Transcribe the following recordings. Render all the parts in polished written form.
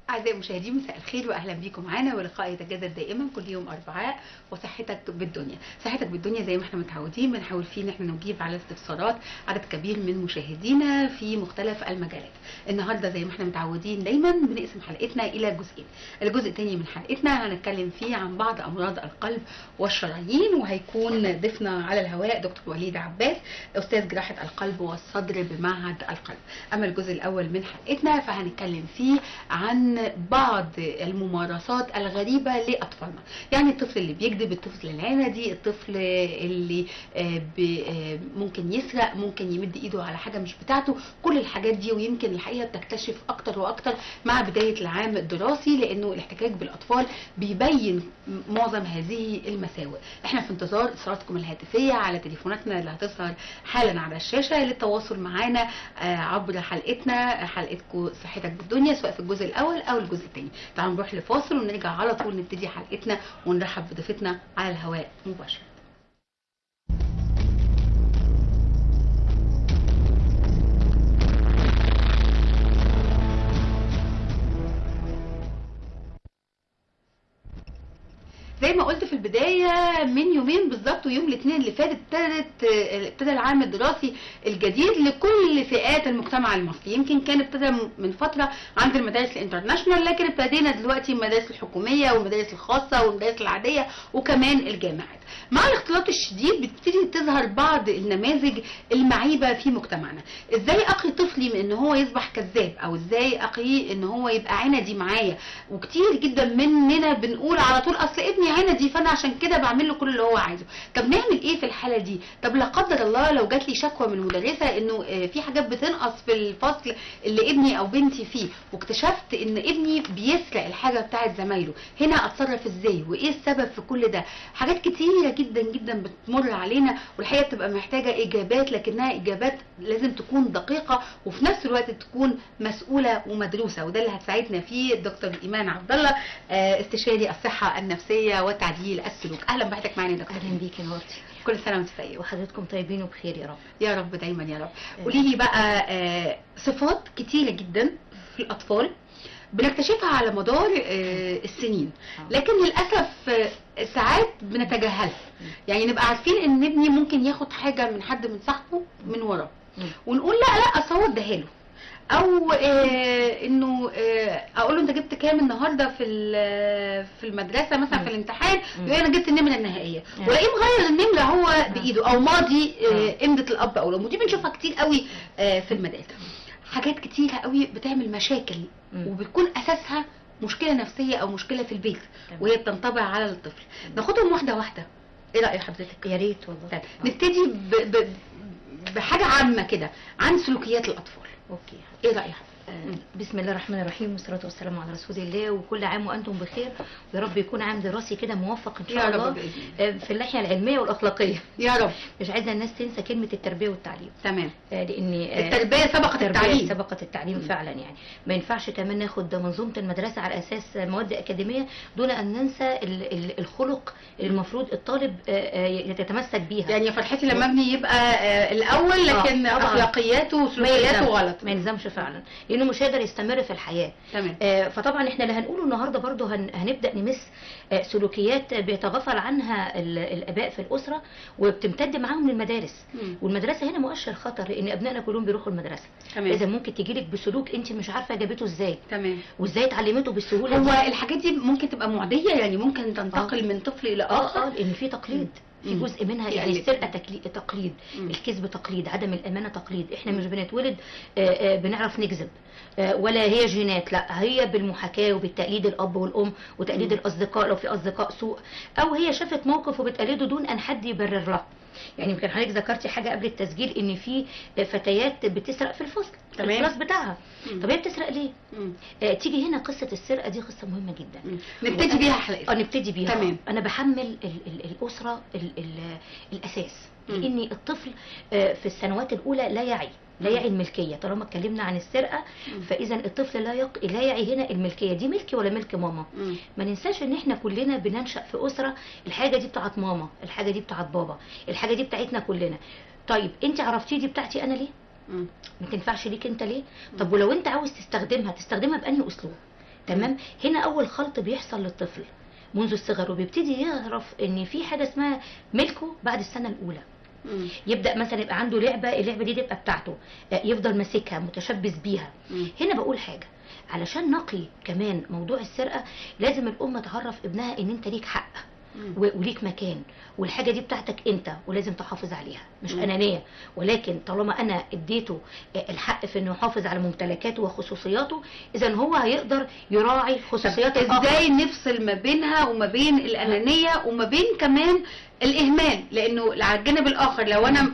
أعزائي المشاهدين، مساء الخير وأهلا بيكم معانا، ولقاء يتجدد دائما كل يوم أربعاء. وصحتك بالدنيا، صحتك بالدنيا زي ما احنا متعودين بنحاول فيه ان احنا نجيب على استفسارات عدد كبير من مشاهدينا في مختلف المجالات. النهارده زي ما احنا متعودين دايما بنقسم حلقتنا إلى جزئين. الجزء الثاني من حلقتنا هنتكلم فيه عن بعض أمراض القلب والشرايين، وهيكون ضيفنا على الهواء دكتور وليد عباس، أستاذ جراحة القلب والصدر بمعهد القلب. أما الجزء الأول من حلقتنا فهنتكلم فيه عن بعض الممارسات الغريبة لأطفالنا. يعني الطفل اللي بيكذب، الطفل العندي، الطفل اللي ممكن يسرق، ممكن يمد ايده على حاجة مش بتاعته، كل الحاجات دي. ويمكن الحقيقة بتكتشف اكتر واكتر مع بداية العام الدراسي، لانه الاحتكاك بالاطفال بيبين معظم هذه المساوئ. احنا في انتظار اتصالاتكم الهاتفية على تليفوناتنا اللي هتظهر حالا على الشاشة للتواصل معانا عبر حلقتكم صحتك بالدنيا، سواء في الجزء الاول او الجزء الثاني. تعالوا نروح لفاصل ونرجع على طول نبتدي حلقتنا ونرحب بضيفتنا على الهواء مباشرة. زي ما قلت في البداية، من يومين بالظبط ويوم الاثنين اللي فات ابتدى العام الدراسي الجديد لكل فئات المجتمع المصري. يمكن كان ابتدى من فترة عند المدارس الانترناشونال، لكن ابتدينا دلوقتي المدارس الحكومية والمدارس الخاصة والمدارس العادية وكمان الجامعات. مع الاختلاط الشديد بتبتدي تظهر بعض النماذج المعيبة في مجتمعنا. ازاي اقي طفلي من ان هو يصبح كذاب، او ازاي اقي ان هو يبقى عندي معايا؟ وكتير جدا مننا بنقول على طول اصل ابني عندي فانا عشان كده بعمل له كل اللي هو عايزه. طب نعمل ايه في الحالة دي؟ طب لا قدر الله لو جات لي شكوى من مدرسة انه في حاجات بتنقص في الفصل اللي ابني او بنتي فيه، واكتشفت ان ابني بيسرق الحاجة بتاعت زمايله، هنا اتصرف ازاي؟ وايه السبب في كل ده؟ حاجات كتيرة جدا جدا بتمر علينا، والحقيقه بتبقى محتاجه اجابات، لكنها اجابات لازم تكون دقيقه وفي نفس الوقت تكون مسؤوله ومدروسه. وده اللي هتساعدنا فيه الدكتور ايمان عبد الله، استشاري الصحه النفسيه وتعديل السلوك. اهلا بحضرتك معانا يا دكتور. اهلا بيكي يا نورتي، كل سنه وانت طيبه وحضرتك طيبين وبخير يا رب. يا رب دايما يا رب. قولي لي بقى صفات كتيره جدا في الاطفال بنكتشفها على مدار السنين، لكن للأسف ساعات بنتجاهلها. يعني نبقى عارفين ان ابني ممكن ياخد حاجة من حد من صاحبه من وراه، ونقول لا اصل هو اداها له، او انه اقول له انت جبت كام النهارده في المدرسه مثلا في الامتحان، يقول انا جبت النمره النهائيه، والاقيه مغير النمره هو بايده، او ماضي امضه الاب او الام. دي بنشوفها كتير قوي في المدارس. حاجات كتيرة قوي بتعمل مشاكل وبتكون اساسها مشكلة نفسية او مشكلة في البيت، وهي بتنطبع على الطفل. ناخدهم واحدة واحدة، ايه رأي حضرتك؟ يا ريت والله. طيب نبتدي بحاجة عامة كده عن سلوكيات الاطفال. اوكي، ايه رأيك؟ بسم الله الرحمن الرحيم، والصلاه والسلام على رسول الله، وكل عام وانتم بخير، ويا رب يكون عام دراسي كده موفق ان شاء الله في الناحيه العلميه والاخلاقيه يا رب. مش عايزه الناس تنسى كلمه التربيه والتعليم. تمام. لان التربيه سبقت التعليم. سبقت التعليم فعلا. يعني ما ينفعش كمان ناخد منظومه المدرسه على اساس مواد اكاديميه دون ان ننسى الخلق اللي المفروض الطالب يتمسك بيها. يعني فرحتي لما ابني يبقى الاول، لكن اخلاقياته وسلوكياته غلط، ما يلزمش فعلا، لانه مش هيقدر يستمر في الحياه. تمام. فطبعا احنا اللي هنقوله النهارده برضو هنبدا نمس سلوكيات بيتغافل عنها الاباء في الاسره، وبتمتد معاهم للمدارس. والمدرسه هنا مؤشر خطر، لان ابنائنا كلهم بيروحوا المدرسه. تمام. اذا ممكن تجيلك بسلوك انت مش عارفه جابته ازاي. تمام. وازاي اتعلمته بالسهوله. هو الحاجات دي ممكن تبقى معديه، يعني ممكن تنتقل من طفل الى اخر. لان في تقليد، في جزء منها. يعني السرقه تقليد، الكذب تقليد، عدم الامانه تقليد. احنا مش بنتولد بنعرف نكذب، ولا هي جينات، لا هي بالمحاكاه وبالتقليد الاب والام وتقليد الاصدقاء لو في اصدقاء سوء، او هي شافت موقف وبتقلده دون ان حد يبرر لها. يعني يمكن حضرتك ذكرتي حاجه قبل التسجيل ان في فتيات بتسرق في الفصل، في الكلاس بتاعها. طب هي بتسرق ليه؟ تيجي هنا قصه السرقه دي قصه مهمه جدا. نبتدي بيها حلقه. نبتدي بيها. تمام. انا بحمل الاسره الاساس، لان الطفل في السنوات الاولى لا يعي الملكيه. طالما اتكلمنا عن السرقه، فاذا الطفل لا يعي هنا الملكيه دي ملكي ولا ملك ماما. ما ننساش ان احنا كلنا بننشأ في اسره الحاجه دي بتاعت ماما، الحاجه دي بتاعت بابا، الحاجه دي بتاعتنا كلنا. طيب انت عرفتي دي بتاعتي انا ليه؟ ما تنفعش ليك انت ليه؟ طب ولو انت عاوز تستخدمها بأنهي اسلوب؟ تمام. هنا اول خلط بيحصل للطفل منذ الصغر، وبيبتدي يعرف ان في حاجه اسمها ملكه بعد السنه الاولى. يبدا مثلا يبقى عنده لعبه، اللعبه دي تبقى بتاعته، يفضل ماسكها متشبث بيها. هنا بقول حاجه، علشان نقي كمان موضوع السرقه لازم الام تعرف ابنها ان انت ليك حق وليك مكان، والحاجه دي بتاعتك انت ولازم تحافظ عليها، مش انانيه. ولكن طالما انا اديته الحق في انه يحافظ على ممتلكاته وخصوصياته، اذا هو هيقدر يراعي خصوصيات ازاي نفصل ما بينها وما بين الانانيه وما بين كمان الاهمال؟ لانه على الجانب الاخر لو انا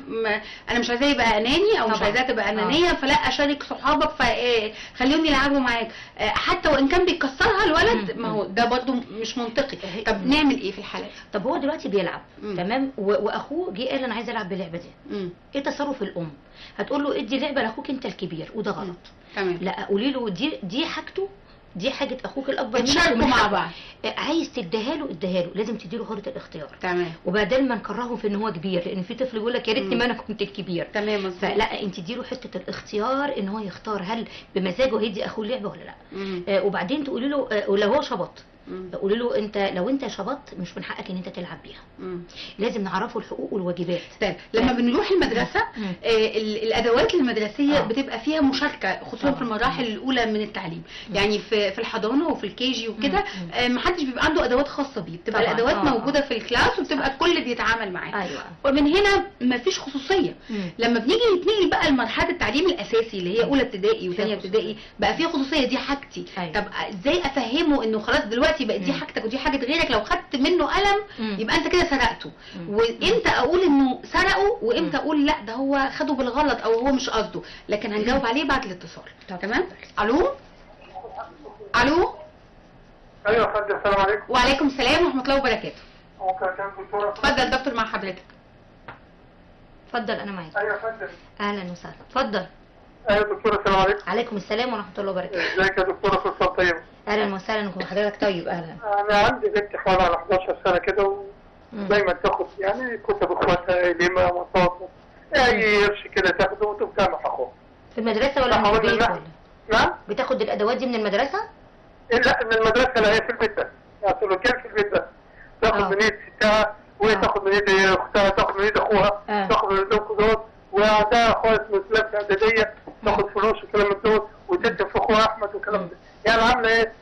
انا مش عايزاه يبقى اناني او مش عايزاه تبقى انانيه، فلا اشارك صحابك فخليهم يلعبوا معاك حتى وان كان بيكسرها الولد. ما هو ده برضو مش منطقي. طب نعمل ايه في الحالة؟ طب هو دلوقتي بيلعب تمام، واخوه جه قال انا عايز العب باللعبه دي. ايه تصرف الام؟ هتقول له ادي لعبه لاخوك انت الكبير، وده غلط. تمام. لا، قولي له دي حاجته، دي حاجه اخوك الاكبر منك، تشاركوا مع بعض. عايز تديها له اديها له، لازم تديله حريه الاختيار. تمام. وبدل ما نكرهه في ان هو كبير، لان في طفل يقول لك يا ريتني ما انا كنت الكبير. تمام. فلا، انت اديله حته الاختيار ان هو يختار هل بمزاجه هيدي اخوه اللعبه ولا لا. وبعدين تقولي له ولو هو شبط، قولي له انت لو انت شبطت مش من حقك ان انت تلعب بيها. لازم نعرفه الحقوق والواجبات. طيب لما بنروح المدرسه الادوات المدرسيه بتبقى فيها مشاركه، خصوصا في المراحل الاولى من التعليم. يعني في الحضانه وفي الكي جي وكده محدش بيبقى عنده ادوات خاصه بيه، بتبقى الادوات موجوده في الكلاس وبتبقى الكل بيتعامل معاها. ايوه. ومن هنا مفيش خصوصيه. لما بنيجي نتنقل بقى لمرحله التعليم الاساسي اللي هي اولى ابتدائي وثانيه ابتدائي، بقى فيها خصوصيه، دي حاجتي. طب ازاي افهمه انه خلاص دلوقتي بقت دي حاجتك ودي حاجه غيرك؟ لو خدت منه قلم يبقى انت كده سرقته. وامتى اقول انه سرقه وامتى اقول لا ده هو خده بالغلط او هو مش قصده؟ لكن هنجاوب عليه بعد الاتصال. تمام. الو. الو. ايوه يا فندم، السلام عليكم. وعليكم السلام ورحمه الله وبركاته. ممكن كان دكتوره؟ اتفضل دكتور مع حضرتك. اتفضل انا معاك. ايوه يا فندم. اهلا وسهلا، اتفضل. ايوه دكتوره، السلام عليكم. عليكم السلام ورحمه الله وبركاته. ازيك يا دكتوره؟ كل طيب. اهلا وسهلا وحضرتك طيب. اهلا. انا عندي بنت حوالي على 11 سنه كده، ودايما تاخد يعني كتب اخواتها لما مصاص اي قرش كده تاخده وتسامح اخوها. في المدرسه ولا في البيت ولا؟ نعم. بتاخد الادوات دي من المدرسه؟ لا، من المدرسه. لا، هي في البيت بس. يعني كان في البيت بس. تاخد من ايد ستها، وهي تاخد من ايد اختها، تاخد من ايد اخوها، تاخد من ايد اخوها، وعندها اخوات مثلث اعداديه تاخد فلوس وكلام من دول، وتدي في اخوها احمد وكلام ده. يعني عامله ايه؟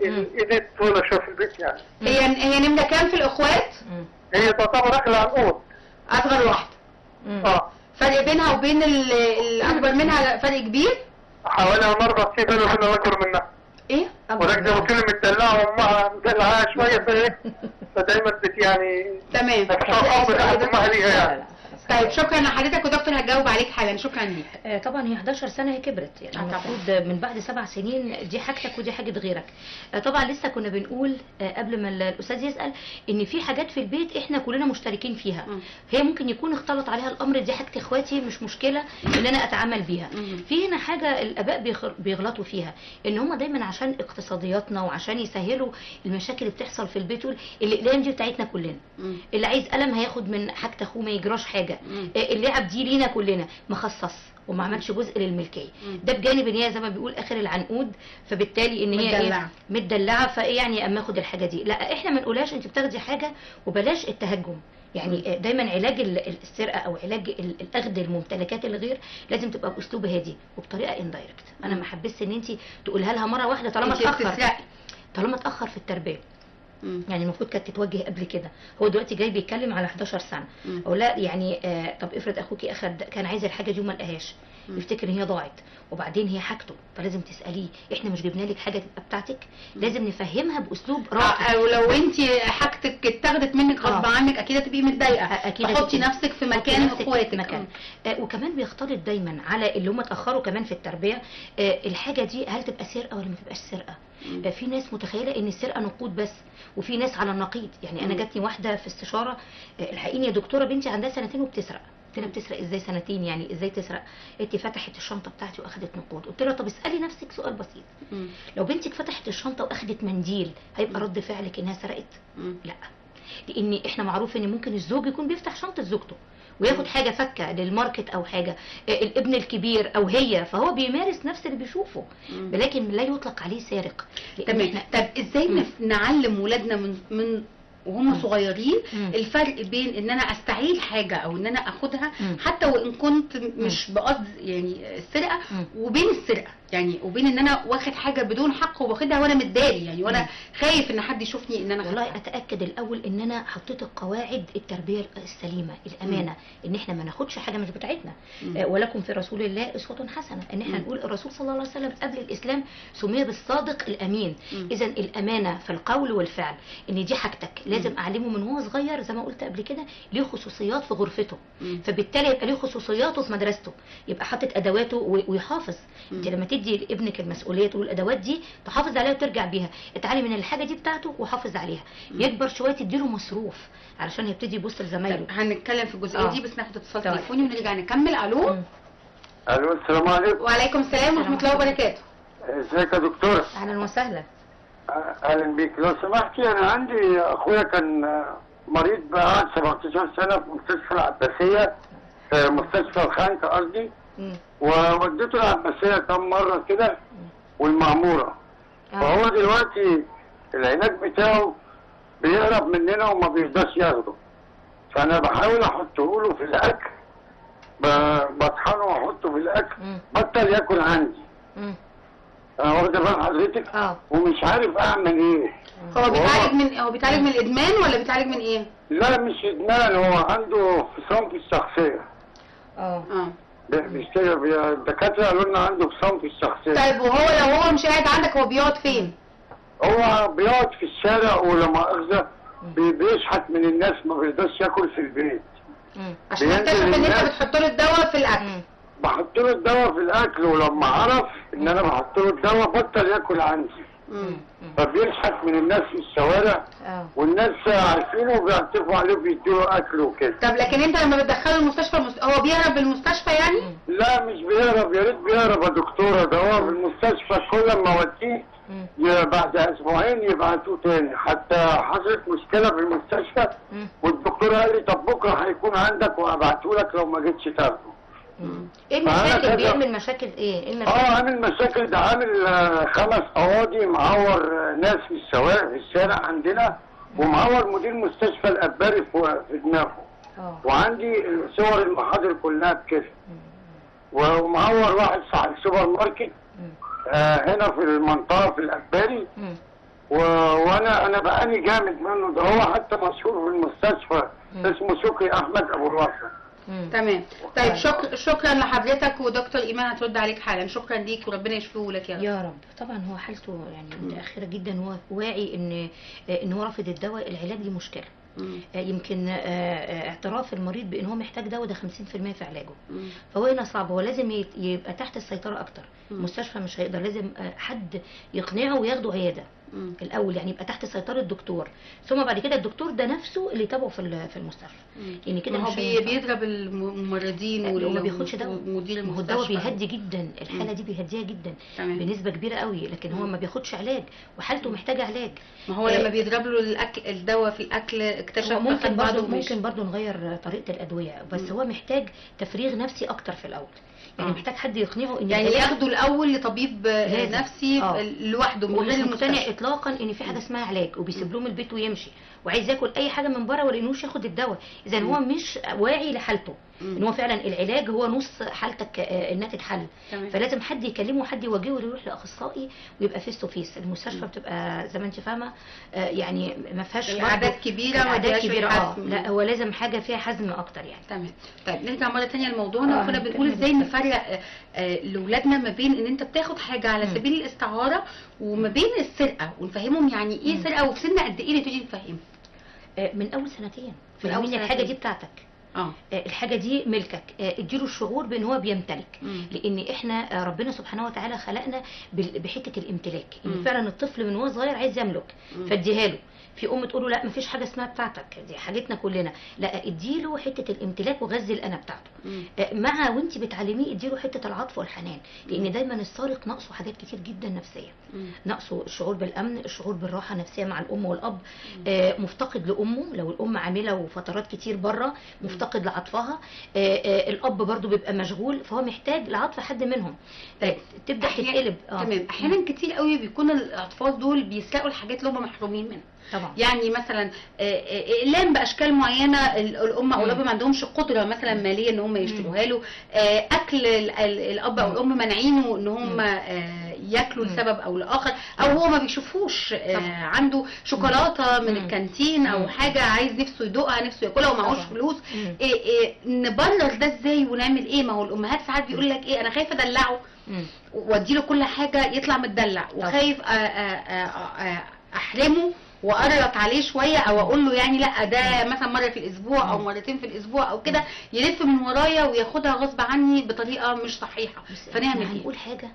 ايديت طولة شويه في البيت يعني. هي نمره كام في الاخوات؟ هي تعتبر اغلى عن اول. اصغر واحده. فرق بينها وبين الاكبر منها فرق كبير؟ حوالي 4 سنين بينها وبين الاكبر منها. ايه؟ ولكن زي ما كنا متدلعه وامها مدلعاها شويه فايه؟ فدايما يعني تمام. امها ليها يعني. طيب شكرا لحضرتك ودكتور هتجاوب عليك حالا. شكرا ليك. طبعا هي 11 سنه هي كبرت، يعني المفروض من بعد 7 سنين دي حاجتك ودي حاجه غيرك. طبعا لسه كنا بنقول قبل ما الاستاذ يسال ان في حاجات في البيت احنا كلنا مشتركين فيها. هي ممكن يكون اختلط عليها الامر، دي حاجه اخواتي مش مشكله ان انا اتعامل بيها. في هنا حاجه الاباء بيغلطوا فيها، ان هم دايما عشان اقتصادياتنا وعشان يسهلوا المشاكل اللي بتحصل في البيت، الاقلام دي بتاعتنا كلنا. اللي عايز قلم هياخد من حاجه اخوه، ما يجراش حاجه. اللعب دي لينا كلنا، مخصص وما عملش جزء للملكيه. ده بجانب ان هي زي ما بيقول اخر العنقود، فبالتالي ان هي مدلعة. متدلعه. فايه يعني اما اخد الحاجه دي؟ لا، احنا ما نقولهاش انت بتاخدي حاجه، وبلاش التهجم. يعني دايما علاج السرقه او علاج الاخذ الممتلكات الغير لازم تبقى باسلوب هادي وبطريقه اندايركت. انا ما حبسش ان انت تقولها لها مره واحده طالما اتاخر في التربيه. يعني المفروض كانت تتوجه قبل كده. هو دلوقتي جاي بيتكلم على 11 سنه. او لا يعني طب افرض اخوكي كان عايز الحاجه دي وما لقاهاش، يفتكر ان هي ضاعت، وبعدين هي حاجته، فلازم تساليه احنا مش جبنا لك حاجه تبقى بتاعتك. لازم نفهمها باسلوب راقي. او لو انت حاجتك اتاخدت منك غصب عنك اكيد هتبقي متضايقه. اكيد تحطي نفسك في مكان اخواتك. وكمان بيختلط دايما على اللي هم اتاخروا كمان في التربيه. الحاجه دي هل تبقى سرقه ولا ما تبقاش سرقه؟ في ناس متخيله ان السرقه نقود بس، وفي ناس على النقيض. يعني انا جاتني واحده في استشاره، الحقيني يا دكتوره بنتي عندها 2 سنين وبتسرق. قلت لها بتسرق ازاي 2 سنين؟ يعني ازاي تسرق؟ قالت لي فتحت الشنطه بتاعتي واخدت نقود. قلت لها طب اسالي نفسك سؤال بسيط، لو بنتك فتحت الشنطه واخدت منديل هيبقى رد فعلك انها سرقت؟ لا، لان احنا معروف ان ممكن الزوج يكون بيفتح شنطه زوجته وياخد حاجه فكه للماركت او حاجه، الابن الكبير او هي، فهو بيمارس نفس اللي بيشوفه، ولكن لا يطلق عليه سارق. تمام. طب ازاي نعلم ولادنا من وهم صغيرين الفرق بين ان انا استعير حاجه او ان انا اخدها حتى وان كنت مش بقصد يعني السرقه، وبين السرقه يعني وبين ان انا واخد حاجه بدون حق وواخدها وانا متداري يعني وانا خايف ان حد يشوفني ان انا والله اتاكد الاول ان انا حطيت القواعد التربيه السليمه الامانه، ان احنا ما ناخدش حاجه مش بتاعتنا. ولكم في رسول الله اسوه حسنه، ان احنا نقول الرسول صلى الله عليه وسلم قبل الاسلام سمي بالصادق الامين. اذا الامانه في القول والفعل، ان دي حاجتك لازم اعلمه من هو صغير زي ما قلت قبل كده، ليه خصوصيات في غرفته، فبالتالي يبقى ليه خصوصياته في مدرسته، يبقى حاطط ادواته ويحافظ. انت لما تدي لابنك المسؤوليه تقول الادوات دي تحافظ عليها وترجع بيها، اتعلم من الحاجه دي بتاعته وحافظ عليها. يكبر شويه تديله مصروف علشان يبتدي يبص لزمايله. هنتكلم في الجزئيه دي، بس ناخد اتصال تليفوني ونرجع نكمل. الو. الو، السلام عليكم. وعليكم السلام ورحمه الله وبركاته. ازيك يا دكتوره؟ اهلا وسهلا. اهلا بيك. لو سمحتي، انا عندي اخويا كان مريض بقى 17 سنه في مستشفى العباسيه، في مستشفى الخانق قصدي، ووديته العباسيه كم مره كده والمعموره. فهو دلوقتي العلاج بتاعه بيهرب مننا وما بيرضاش ياخده، فانا بحاول احطه له في الاكل، بطحنه واحطه في الاكل، بطل ياكل عندي. واخده بال حضرتك؟ ومش عارف اعمل ايه. هو بيتعالج من الادمان ولا بيتعالج من ايه؟ لا مش ادمان، هو عنده انفصام في الشخصيه. بيشتغل الدكاتره قالوا لنا عنده انفصام في الشخصيه. طيب وهو لو هو مش قاعد عندك هو بيقعد فين؟ هو بيقعد في الشارع، ولما اخذه بيشحت من الناس، ما بيرضاش ياكل في البيت. عشان اكتشف ان انت بتحط له الدواء في الاكل. بحط له الدواء في الاكل، ولما عرف ان انا بحط له الدواء بطل ياكل عندي. فبيشحت من الناس في الشوارع، والناس عارفينه وبيعترفوا عليه وبيدوا اكل وكده. طب لكن انت لما بتدخله المستشفى هو بيهرب بالمستشفى يعني؟ لا مش بيهرب، يا ريت بيهرب يا دكتوره، ده هو في المستشفى كل ما اوديه بعد اسبوعين يبعتوه تاني. حتى حصلت مشكله في المستشفى والدكتور قال لي طب بكره هيكون عندك وهبعته لك لو ما جيتش تاخده. ايه المشاكل؟ بيعمل مشاكل ايه المشاكل؟ عامل مشاكل، ده عامل 5 قواضي، معور ناس في الشارع عندنا، ومعور مدير مستشفى الاباري في دماغه. وعندي صور المحاضر كلها بكده. ومعور واحد صاحب سوبر ماركت هنا في المنطقه في الاباري. وانا بعاني جامد منه، ده هو حتى مشهور في المستشفى اسمه شكري احمد ابو الوفا. تمام. طيب شكرا لحضرتك، ودكتور ايمان هترد عليك حالا. شكرا ليك وربنا يشفيه لك يا رب. يا رب. طبعا هو حالته يعني متاخره جدا، هو واعي ان هو رافض الدواء، العلاج ليه مشكله. يمكن اعتراف المريض بان هو محتاج دواء ده 50% في علاجه. فهو هنا صعب، هو لازم يبقى تحت السيطره اكتر. المستشفى مش هيقدر، لازم حد يقنعه وياخده عياده الاول، يعني يبقى تحت سيطره الدكتور، ثم بعد كده الدكتور ده نفسه اللي يتابعه في المستشفى. يعني كده هو بيضرب الممرضين وما بياخدش دواء. مدير المستشفى. هو الدواء بيهدي جدا الحاله دي، بيهديها جدا بنسبه كبيره قوي، لكن هو ما بياخدش علاج وحالته محتاجه علاج. ما هو لما بيضرب له الاكل الدواء في الاكل اكتشف ممكن برضه نغير طريقه الادويه، بس هو محتاج تفريغ نفسي اكتر في الاول. يعني محتاج حد يقنعه ان يعني ياخده الاول لطبيب نفسي لوحده من غير مقتنع اطلاقا ان في حاجه اسمها علاج، وبيسيب لهم البيت ويمشي وعايز ياكل اي حاجه من بره ولا انوش ياخد الدواء. اذا هو مش واعي لحالته، ان هو فعلا العلاج هو نص حالتك انها تتحل. فلازم حد يكلمه، حد يواجهه، يروح لاخصائي ويبقى فيس تو فيس. المستشفى بتبقى زي ما انت فاهمه يعني ما فيهاش اعداد كبيره لا هو لازم حاجه فيها حزم اكتر يعني. تمام. طيب نرجع مره ثانيه لموضوعنا. وكنا بنقول ازاي نفرق لاولادنا ما بين ان انت بتاخد حاجه على سبيل الاستعاره وما بين السرقه، ونفهمهم يعني ايه سرقه، وفي سن قد ايه نبتدي نفهمهم؟ من اول سنتين فهمين الحاجه دي بتاعتك. الحاجه دي ملكك، اديله الشعور بان هو بيمتلك. لان احنا ربنا سبحانه وتعالى خلقنا بحته الامتلاك، ان فعلا الطفل من وهو صغير عايز يملك، فاديها له. في ام تقول له لا مفيش حاجه اسمها بتاعتك، دي حاجتنا كلنا، لا اديله حته الامتلاك وغذي الانا بتاعته. مع وانت بتعلميه اديله حته العطف والحنان، لان دايما السارق ناقصه حاجات كتير جدا نفسيه. ناقصه الشعور بالامن، الشعور بالراحه النفسيه مع الام والاب، مفتقد لامه لو الام عامله وفترات كتير بره، مفتقد لعطفها. الاب برضو بيبقى مشغول، فهو محتاج لعطف حد منهم. تبدا تتقلب. تمام. احيانا كتير قوي بيكون الاطفال دول بيسرقوا الحاجات اللي هم محرومين منها. طبعا. يعني مثلا اقلام باشكال معينه الام او الاب ما عندهمش قدره مثلا ماليه ان هم يشتروها له، اكل الاب او الام مانعينه ان هم ياكلوا لسبب او لاخر، او هو ما بيشوفوش عنده شوكولاته من الكانتين او حاجه عايز نفسه يدوقها، نفسه ياكلها ومعهوش فلوس. نبرر ده ازاي ونعمل ايه؟ ما هو الامهات ساعات بيقول لك ايه، انا خايفه ادلعه واديله كل حاجه يطلع متدلع، وخايف احرمه وقررت عليه شويه، او اقول له يعني لا ده مثلا مره في الاسبوع او مرتين في الاسبوع او كده، يلف من ورايا وياخدها غصب عني بطريقه مش صحيحه. فنعمل ايه؟ هنقول حاجه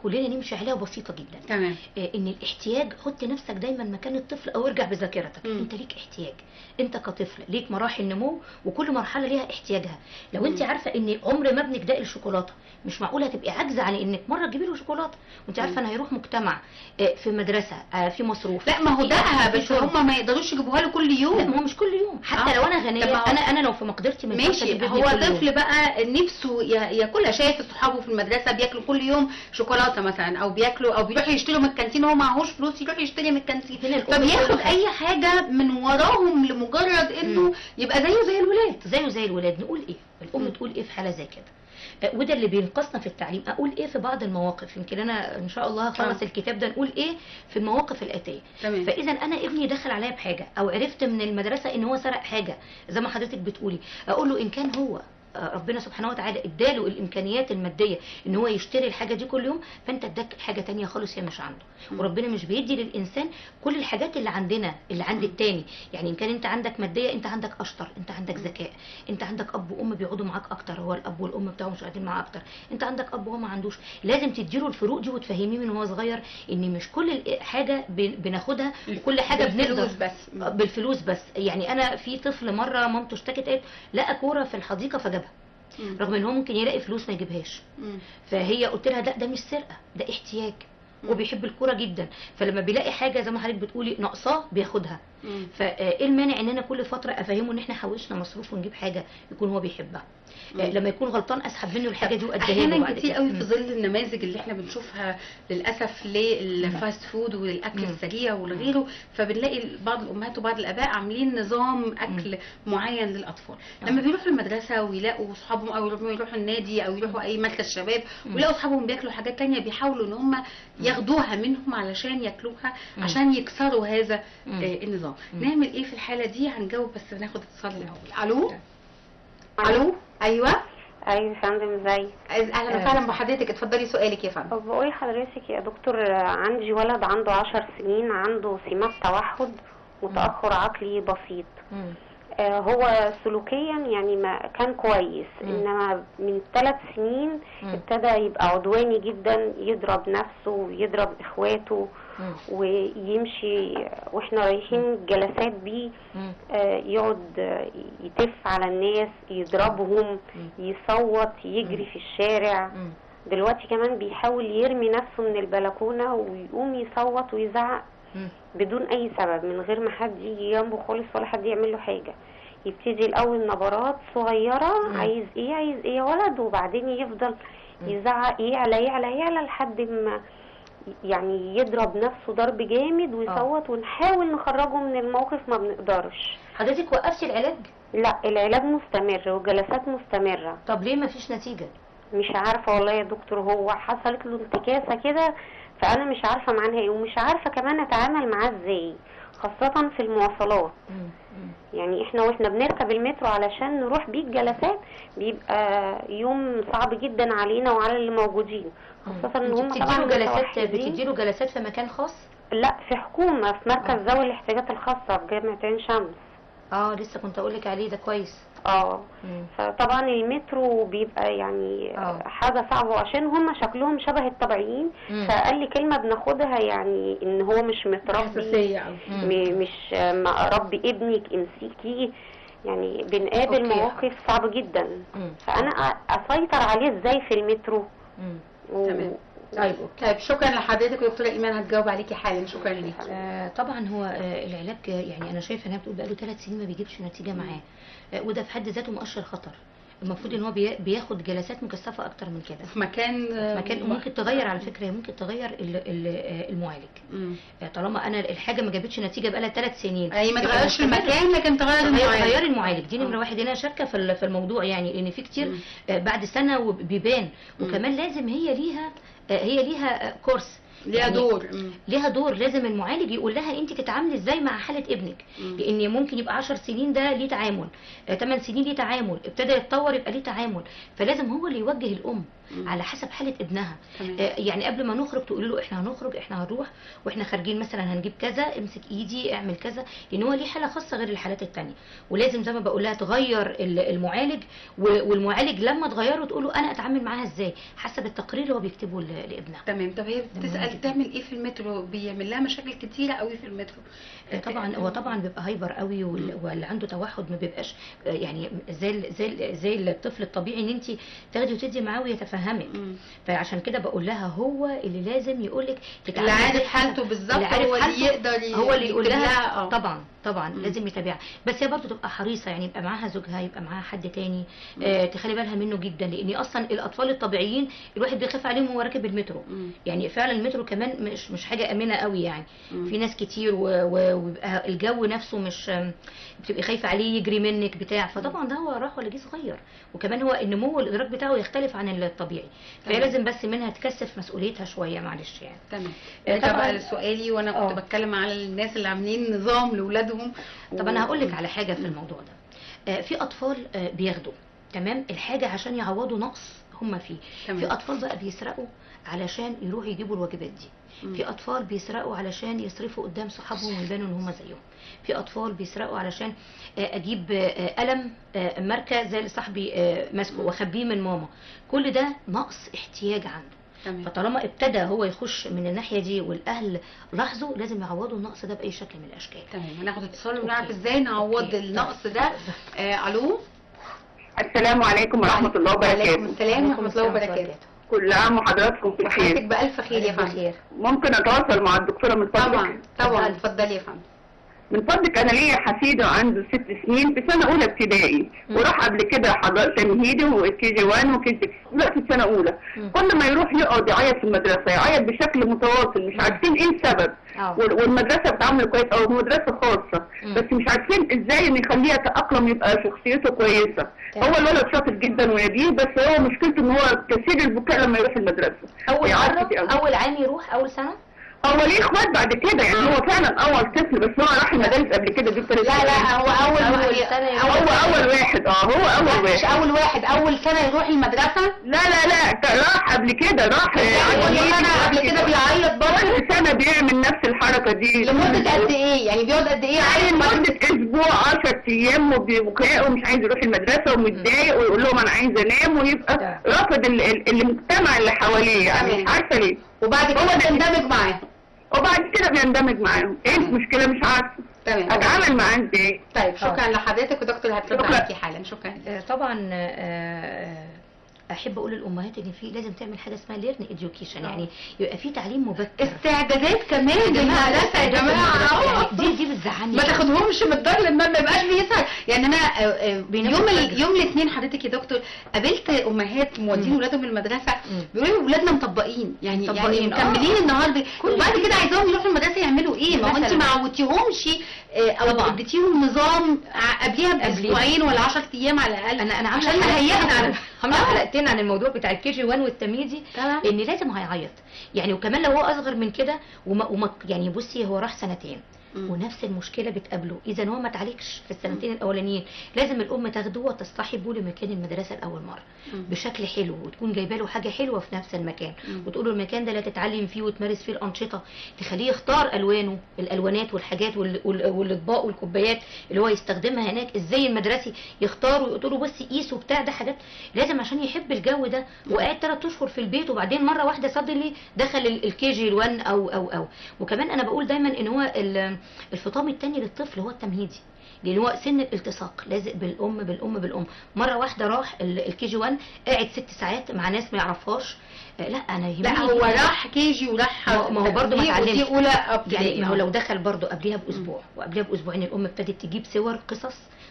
كلنا نمشي عليها بسيطه جدا. تمام. ان الاحتياج، حط نفسك دايما مكان الطفل او ارجع بذاكرتك. انت ليك احتياج، انت كطفل ليك مراحل نمو، وكل مرحله ليها احتياجها. لو انت عارفه ان عمر ما ابنك ده الشوكولاته، مش معقوله تبقي عاجزه عن انك مره تجيبي له شوكولاته، وانت عارفه انه هيروح مجتمع، في مدرسه، في مصروف. لا ما هو ده بس هم ما يقدروش يجيبوها له كل يوم. لا ما هو مش كل يوم، حتى لو انا غنيه، انا لو في مقدرتي ماشي. هو طفل بقى نفسه ياكلها، شايف صحابه في المدرسه بياكلوا كل يوم شوكولاته مثلا، او بياكلوا او بيروحوا يشتروا من الكانتين، هو معهوش فلوس يروح يشتري من الكانتين، فبياخد اي حاجه من وراهم لمجرد انه يبقى زيه زي الولاد. زيه زي الولاد. نقول ايه؟ الام تقول ايه في حاله زي كده؟ وده اللي بينقصنا في التعليم. اقول ايه في بعض المواقف؟ يمكن انا ان شاء الله هخلص الكتاب ده نقول ايه في المواقف الاتيه. فاذا انا ابني دخل عليا بحاجه، او عرفت من المدرسه ان هو سرق حاجه زي ما حضرتك بتقولي، اقول له ان كان هو ربنا سبحانه وتعالى اداله الامكانيات الماديه ان هو يشتري الحاجه دي كل يوم، فانت اداك حاجه تانية خالص هي مش عنده. وربنا مش بيدي للانسان كل الحاجات اللي عندنا اللي عند التاني. يعني ان كان انت عندك ماديه، انت عندك اشطر، انت عندك ذكاء، انت عندك اب وام بيقعدوا معاك اكتر، هو الاب والام بتاعهم مش قاعدين معاه اكتر، انت عندك اب وهو ما عندوش. لازم تديله الفروق دي وتفهميه من هو صغير ان مش كل حاجه بناخدها وكل حاجه بنقدر بالفلوس بس. يعني انا في طفل مره مامته اشتكت، قالت لقى كوره في الحديقه فجابها، رغم ان هو ممكن يلاقي فلوس ما يجيبهاش. فهي قلت لها ده مش سرقه، ده احتياج، وبيحب الكوره جدا، فلما بيلاقي حاجه زي ما حضرتك بتقولي ناقصاه بياخدها. فايه المانع ان انا كل فتره افهمه ان احنا حوشنا مصروف ونجيب حاجه يكون هو بيحبها. لما يكون غلطان اسحب منه الحاجه دي واديها له. احيانا كتير قوي في ظل النماذج اللي احنا بنشوفها للاسف للفاست فود والاكل السريع وغيره، فبنلاقي بعض الامهات وبعض الاباء عاملين نظام اكل معين للاطفال. لما بيروحوا المدرسه ويلاقوا اصحابهم، او يروحوا النادي، او يروحوا اي مركز شباب ويلاقوا اصحابهم بياكلوا حاجات تانية، بيحاولوا ان هم ياخدوها منهم علشان ياكلوها، عشان يكسروا هذا النظام. نعمل ايه في الحاله دي؟ هنجاوب بس ناخد اتصال الاول. الو. الو. ايوه يا فندم، ازاي؟ اهلا وسهلا بحضرتك، اتفضلي سؤالك يا فندم. بقول لحضرتك يا دكتور، عندي ولد عنده 10 سنين، عنده سمات توحد وتاخر عقلي بسيط. هو سلوكيا يعني ما كان كويس، انما من 3 سنين ابتدى يبقى عدواني جدا، يضرب نفسه ويضرب اخواته، ويمشي واحنا رايحين جلسات بيه يقعد يتف على الناس، يضربهم، يصوت، يجري في الشارع. دلوقتي كمان بيحاول يرمي نفسه من البلكونة ويقوم يصوت ويزعق بدون اي سبب، من غير ما حد يجي جنبه خالص ولا حد يعمل له حاجة. يبتدي الاول نبرات صغيرة، عايز ايه عايز ايه يا ولد، وبعدين يفضل يزعق، يعلى يعلى يعلى لحد ما يعني يضرب نفسه ضرب جامد ويصوت، ونحاول نخرجه من الموقف ما بنقدرش. حضرتك وقفتي العلاج؟ لا، العلاج مستمر وجلسات مستمرة. طب ليه ما فيش نتيجة؟ مش عارفة والله يا دكتور، هو حصلت له انتكاسة كده، فانا مش عارفة معناها ايه، ومش عارفة كمان اتعامل معاه ازاي، خاصة في المواصلات. يعني احنا واحنا بنركب المترو علشان نروح بيه الجلسات بيبقى يوم صعب جدا علينا وعلى اللي موجودين، خاصة ان هم طبعا بتديله جلسات في مكان خاص؟ لا، في حكومة، في مركز ذوي الاحتياجات الخاصة في جامعة عين شمس. لسه كنت اقولك عليه، ده كويس. فطبعا المترو بيبقى يعني حاجة صعبة، عشان هم شكلهم شبه الطبيعيين، فأقل كلمة بناخدها يعني ان هو مش متربي، مش ربي ابنك امسكيه، يعني بنقابل مواقف صعبة جدا. فانا اسيطر عليه ازاي في المترو؟ تمام. طيب شكرا لحضرتك يا دكتوره ايمان، هتجاوب عليكي حالا. شكرا ليكي. طبعا هو العلاج يعني انا شايفه انها بتقول بقاله 3 سنين ما بيجيبش نتيجه معاه، وده في حد ذاته مؤشر خطر. المفروض ان هو بياخد جلسات مكثفه اكتر من كده في مكان ممكن تغير على فكره، ممكن تغير المعالج. طالما انا الحاجه ما جابتش نتيجه بقى لها 3 سنين، اي ما تغيرش المكان لكن تغير المعالج. دي نمره واحد. انا شاكه في الموضوع، يعني لان في كتير بعد سنه وبيبان. وكمان لازم هي ليها كورس، ليها يعني دور. ليها دور. لازم المعالج يقول لها انت تتعاملي ازاي مع حاله ابنك، لان ممكن يبقى 10 سنين ده ليه تعامل، 8 سنين ليه تعامل، ابتدى يتطور يبقى ليه تعامل. فلازم هو اللي يوجه الام على حسب حاله ابنها. يعني قبل ما نخرج تقول له احنا هنخرج، احنا هنروح، واحنا خارجين مثلا هنجيب كذا، امسك ايدي، اعمل كذا، لان هو ليه حاله خاصه غير الحالات الثانيه. ولازم زي ما بقول لها تغير المعالج، والمعالج لما تغيره تقول له انا اتعامل معاها ازاي حسب التقرير اللي هو بيكتبه لابنها. تمام. طب هي بتسال تعمل ايه في المترو؟ بيعمل لها مشاكل كتيره قوي في المترو. طبعا هو طبعا بيبقى هايبر قوي، واللي عنده توحد ما بيبقاش يعني زي الطفل الطبيعي ان انت تاخدي وتدي معاه ويتفهمك. فعشان كده بقول لها هو اللي لازم يقول لك اللي عارف حالته بالظبط، هو اللي يقدر هو اللي يقول لها. طبعا لازم يتابعها، بس هي برضه تبقى حريصه، يعني يبقى معاها زوجها، يبقى معاها حد تاني تخلي بالها منه جدا، لان اصلا الاطفال الطبيعيين الواحد بيخاف عليهم وهو راكب المترو. يعني فعلا المترو كمان مش حاجه امنه قوي، يعني في ناس كتير وبيبقى الجو نفسه مش بتبقي خايفه عليه يجري منك بتاع. فطبعا ده هو راح ولا جه صغير، وكمان هو النمو الادراك بتاعه يختلف عن الطبيعي. فهي لازم بس منها تكثف مسؤوليتها شويه، معلش يعني. تمام. طبعا لسؤالي، وانا كنت بتكلم على الناس اللي عاملين نظام لاولادهم. طب انا هقول لك على حاجه في الموضوع ده. في اطفال بياخدوا تمام الحاجه عشان يعوضوا نقص هم فيه. في اطفال بقى بيسرقوا علشان يروحوا يجيبوا الوجبات دي. في اطفال بيسرقوا علشان يصرفوا قدام صحابهم ويبانوا ان هم زيهم. في اطفال بيسرقوا علشان اجيب قلم ماركه زي اللي صاحبي ماسكه واخبيه من ماما. كل ده نقص احتياج عنده. فطالما ابتدى هو يخش من الناحيه دي والاهل لاحظوا، لازم يعوضوا النقص ده باي شكل من الاشكال. تمام. هناخد اتصال ونعرف ازاي نعوض النقص ده. الو. السلام عليكم ورحمه الله وبركاته. وعليكم السلام ورحمه الله وبركاته. كل عام وحضراتكم بخير. حضرتك بألف خير يا فندم. ممكن اتواصل مع الدكتوره من فضلك؟ طبعا اتفضلي يا فندم. من فضلك انا ليا حفيده عنده 6 سنين في سنه اولى ابتدائي، وراح قبل كده حضر تمهيدي وكي جي 1 وكي جي دلوقتي في سنه اولى. كل ما يروح يقعد يعيط في المدرسه، يعيط بشكل متواصل، مش عارفين ايه السبب. والمدرسه بتعامله كويس، او مدرسه خاصه، بس مش عارفين ازاي نخليه يتاقلم يبقى شخصيته كويسه. هو الولد شاطر جدا ونبيه، بس هو مشكلته ان هو كثير البكاء لما يروح المدرسه. اول عام يروح، اول سنه. هو ليه اخوات بعد كده، يعني هو فعلا اول طفل، بس هو راح المدارس قبل كده دي 3 سنين. لا هو اول سنه. هو اول واحد. هو اول واحد. مش اول واحد، اول سنه يروح المدرسه. لا راح قبل كده، راح اول سنه قبل كده بيعيط برضه. كل سنه بيعمل نفس الحركه دي. لمده قد ايه؟ يعني بيقعد قد ايه؟ لمده اسبوع 10 ايام وبيبكاء ومش عايز يروح المدرسه ومتضايق ويقول لهم انا عايز انام، ويبقى رافض المجتمع اللي حواليه، يعني مش عارفه ليه. وبعد كده بيندمج معاه. وبعد كده بيندمج معاهم. ايه المشكله؟ مش عارفه. تمام. اتعامل معاه ازاي؟ طيب شكرا لحضرتك، ودكتور هترد عليكي حالا. شكرا. طبعا احب اقول للامهات ان في لازم تعمل حاجه اسمها ليرن اديوكيشن، يعني يبقى في تعليم مبكر، استعدادات كمان للمدرسه يا جماعه. دي بتزعلني، ما تاخدهمش من الدار لما ما يبقاش بيسهر. يعني انا يوم الاثنين حضرتك يا دكتور قابلت امهات مودين ولادهم المدرسه بيقولوا لي ولادنا مطبقين، يعني مكملين النهارده، وبعد كده عايزاهم يروحوا المدرسه يعملوا ايه؟ ما هو انت ما عودتيهمش او اديتيهم نظام قبليها باسبوعين ولا 10 ايام على الاقل. انا عامله حلقتين عن الموضوع بتاع الكي جي 1 والتمهيدي، لان لازم هيعيط يعني. وكمان لو هو اصغر من كده يعني بصي هو راح 2 سنين ونفس المشكله بتقابله، اذا هو ما اتعالجش في السنتين الاولانيين. لازم الام تاخده وتصطحبه لمكان المدرسه الاول مره بشكل حلو، وتكون جايبه له حاجه حلوه في نفس المكان، وتقول له المكان ده لا تتعلم فيه وتمارس فيه الانشطه، تخليه يختار الوانه، الالوانات والحاجات والاطباق والكوبايات اللي هو يستخدمها هناك، ازاي المدرسي يختار، ويقول له بصي قيسه بتاع ده، حاجات لازم عشان يحب الجو ده. وقعد 3 اشهر في البيت، وبعدين مره واحده صدري دخل الكي جي 1 او وكمان انا بقول دايما ان هو الفطام الثاني للطفل هو التمهيدي. لان هو سن الالتصاق لازق بالام. مره واحده راح الكي جي 1 قاعد 6 ساعات مع ناس ما يعرفهاش. لا انا يهمني، لا هو راح كي جي وراح ما هو برضه ما اتعلمش ودي اولى ابتدائي. يعني ما هو لو دخل برضه قبلها باسبوع وقبلها باسبوعين الام ابتدت تجيب صور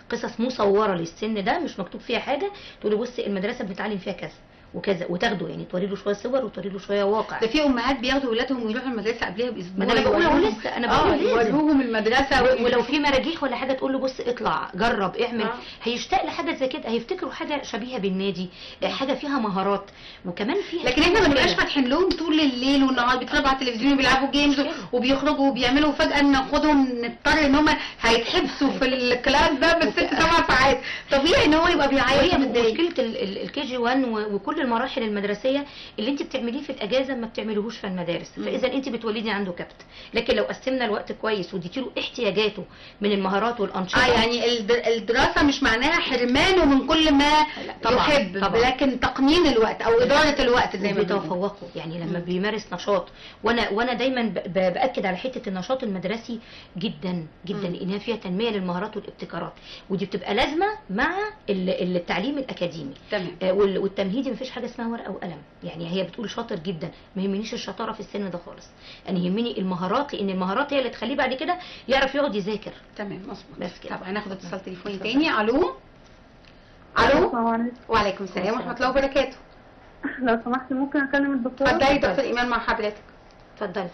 قصص مصوره للسن ده مش مكتوب فيها حاجه، تقول له بصي المدرسه بنتعلم فيها كذا وكذا، وتاخده يعني توري له شويه صور وتوري له شويه واقع. ده في امهات بياخدوا اولادهم ويروحوا المدرسه قبلها باسبوع. ما انا بقول لسه انا بقول يوروهم المدرسه ولو في مراجيح ولا حاجه تقول له بص اطلع جرب اعمل. هيشتاق لحاجه زي كده، هيفتكروا حاجه شبيهه بالنادي، حاجه فيها مهارات وكمان فيها. لكن احنا ما بنبقاش فاتحين لهم طول الليل والنهار بيتفرجوا على التلفزيون وبيلعبوا جيمز وبيخرجوا وبيعملوا، فجاه ناخدهم نضطر ان هم هيتحبسوا في الكلاس ده بالست 7 ساعات. طبيعي ان هو يبقى بيعيط. هي مشكله الكي جي 1 وكل المراحل المدرسيه اللي انت بتعمليه في الاجازه ما بتعمليهوش في المدارس. فاذا انت بتولدي عنده كبت. لكن لو قسمنا الوقت كويس واديتي له احتياجاته من المهارات والانشطه. يعني الدراسه مش معناها حرمانه من كل ما يحب، لكن تقنين الوقت او اداره الوقت زي ما بيتفوقوا. يعني لما بيمارس نشاط، وانا دايما باكد على حته النشاط المدرسي جدا جدا، لانها فيها تنميه للمهارات والابتكارات، ودي بتبقى لازمه مع التعليم الاكاديمي. تمام. والتمهيدي مفيش حاجه اسمها ورقه وقلم. يعني هي بتقول شاطر جدا، ما يهمنيش الشطاره في السن ده خالص، انا يهمني المهارات، لان المهارات هي اللي تخليه بعد كده يعرف يقعد يذاكر. تمام مظبوط. بس كده. طب هناخد اتصال تليفوني تاني. الو. وعليكم السلام ورحمه الله وبركاته. لو سمحتي ممكن اكلم الدكتور؟ اتفضلي دكتور ايمان مع حضرتك. اتفضلي.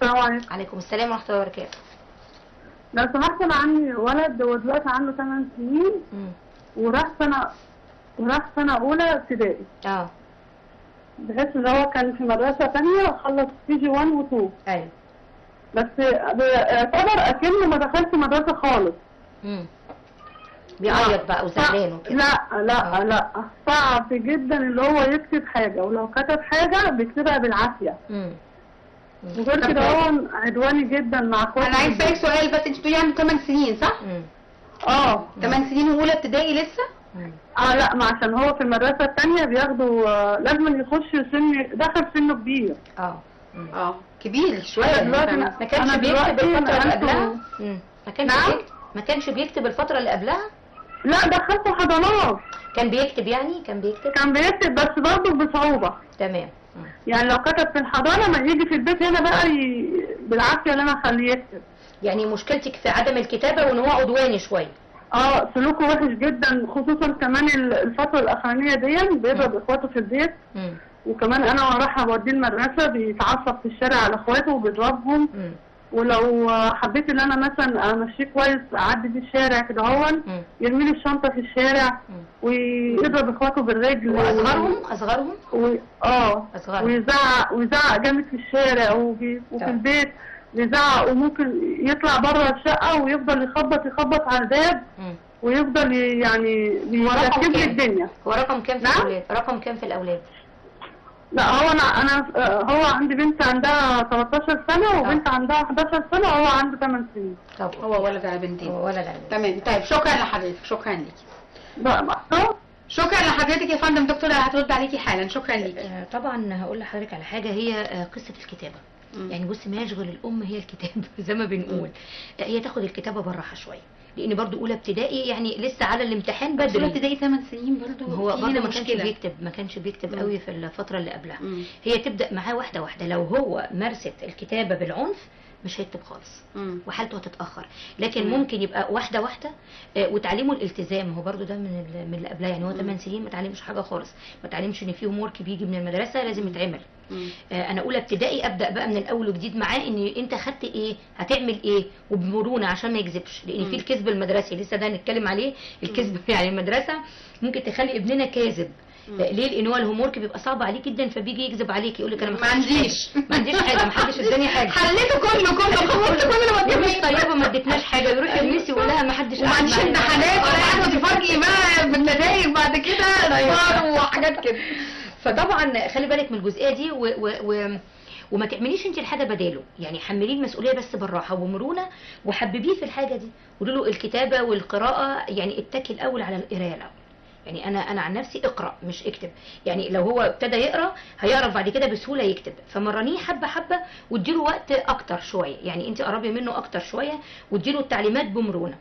السلام عليكم. عليكم السلام ورحمه الله وبركاته. لو سمحتي انا عندي ولد ودلوقتي عنده 8 سنين وراح سنه اولى ابتدائي. بحيث ان هو كان في مدرسه ثانيه وخلص كي جي 1 و 2. ايوه. بس يعتبر اكنه ما دخلش مدرسه خالص. بيعيط بقى وزعلان وكده. لا صعب جدا اللي هو يكتب حاجه، ولو كتب حاجه بيكتبها بالعافيه. وغير كده هو عدواني جدا مع اخواته. انا عايز اسالك سؤال بس، انت بتقولي عنده 8 سنين صح؟ 8 سنين واولى ابتدائي لسه؟ لا، ما عشان هو في المدرسه الثانيه بياخدوا لازم يخش دخل سنه كبير. كبير شويه. ما كانش بيكتب الفتره اللي قبلها. ما كانش بيكتب الفتره اللي قبلها. لا دخلته حضانات. كان بيكتب يعني كان بيكتب بس برضه بصعوبه. تمام. يعني لو كتب في الحضانه ما يجي في البيت هنا بقى بالعافيه ان انا اخليه يكتب. يعني مشكلتك في عدم الكتابه وان هو عدواني شويه. سلوكه وحش جدا، خصوصا كمان الفتره الاخرانيه دي بيضرب اخواته في البيت. وكمان انا رايحه اوديه المدرسه بيتعصب في الشارع على اخواته وبيضربهم. ولو حبيت ان انا مثلا امشيه كويس اعدي في الشارع كده هون يرمي لي الشنطه في الشارع ويضرب اخواته بالرجل. اصغرهم ويزعق جامد في الشارع وفي البيت بيزعق، وممكن يطلع بره الشقه ويفضل يخبط على الباب ويفضل يعني يركب لي الدنيا. هو رقم كام في الاولاد؟ رقم كام في الاولاد؟ لا هو عندي بنت عندها 13 سنه وبنت عندها 11 سنه وهو عنده 8 سنين. طب هو ولد على بنتين. هو ولد على بنتين. تمام. طيب شكرا لحضرتك. شكرا ليكي. لا محتوى. شكرا لحضرتك يا فندم. دكتوره هترد عليكي حالا. شكرا ليكي. طبعا هقول لحضرتك على حاجه، هي قصه الكتابه. يعني بصي ما يشغل الام هي الكتابه زي ما بنقول. هي تاخد الكتابه بالراحه شويه، لان برضو اولى ابتدائي يعني لسه على الامتحان بدري. اولى ابتدائي 8 سنين برضو. هو برضو ما كانش بيكتب قوي في الفتره اللي قبلها. هي تبدا معاه واحده واحده. لو هو مارست الكتابه بالعنف مش هيكتب خالص وحالته هتتاخر. لكن ممكن يبقى واحده واحده وتعليمه الالتزام. هو برضو ده من اللي قبلها. يعني هو 8 سنين ما تعلمش حاجه خالص، ما تعلمش ان في هومورك بيجي من المدرسه لازم يتعمل. انا اولى ابتدائي ابدا بقى من الاول وجديد معاه ان انت خدت ايه هتعمل ايه وبمرونه عشان ما يكذبش، لان في الكذب المدرسي لسه ده هنتكلم عليه. الكذب يعني المدرسه ممكن تخلي ابننا كاذب. ليه؟ لان هو الهومورك بيبقى صعب عليه جدا، فبيجي يكذب عليك يقول لك انا ما عنديش حاجه، ما حدش اداني حاجه، حليته كله ما ادتنيش. طيب ما ادتناش حاجه، يروح الميس يقول لها ما حدش ما عنديش امتحانات ولا قاعده تفاجئي بقى بالنتائج بعد كده صار وحاجات كده. فطبعا خلي بالك من الجزئيه دي وما تعمليش انت الحاجه بداله. يعني حمليه المسؤوليه بس بالراحه ومرونه، وحببيه في الحاجه دي. قولي له الكتابه والقراءه، يعني اتكي الاول على القرايه الاول. يعني انا عن نفسي اقرا مش اكتب، يعني لو هو ابتدى يقرا هيعرف بعد كده بسهوله يكتب، فمرنيه حبه حبه واديله وقت اكتر شويه، يعني انت قربي منه اكتر شويه واديله التعليمات بمرونه.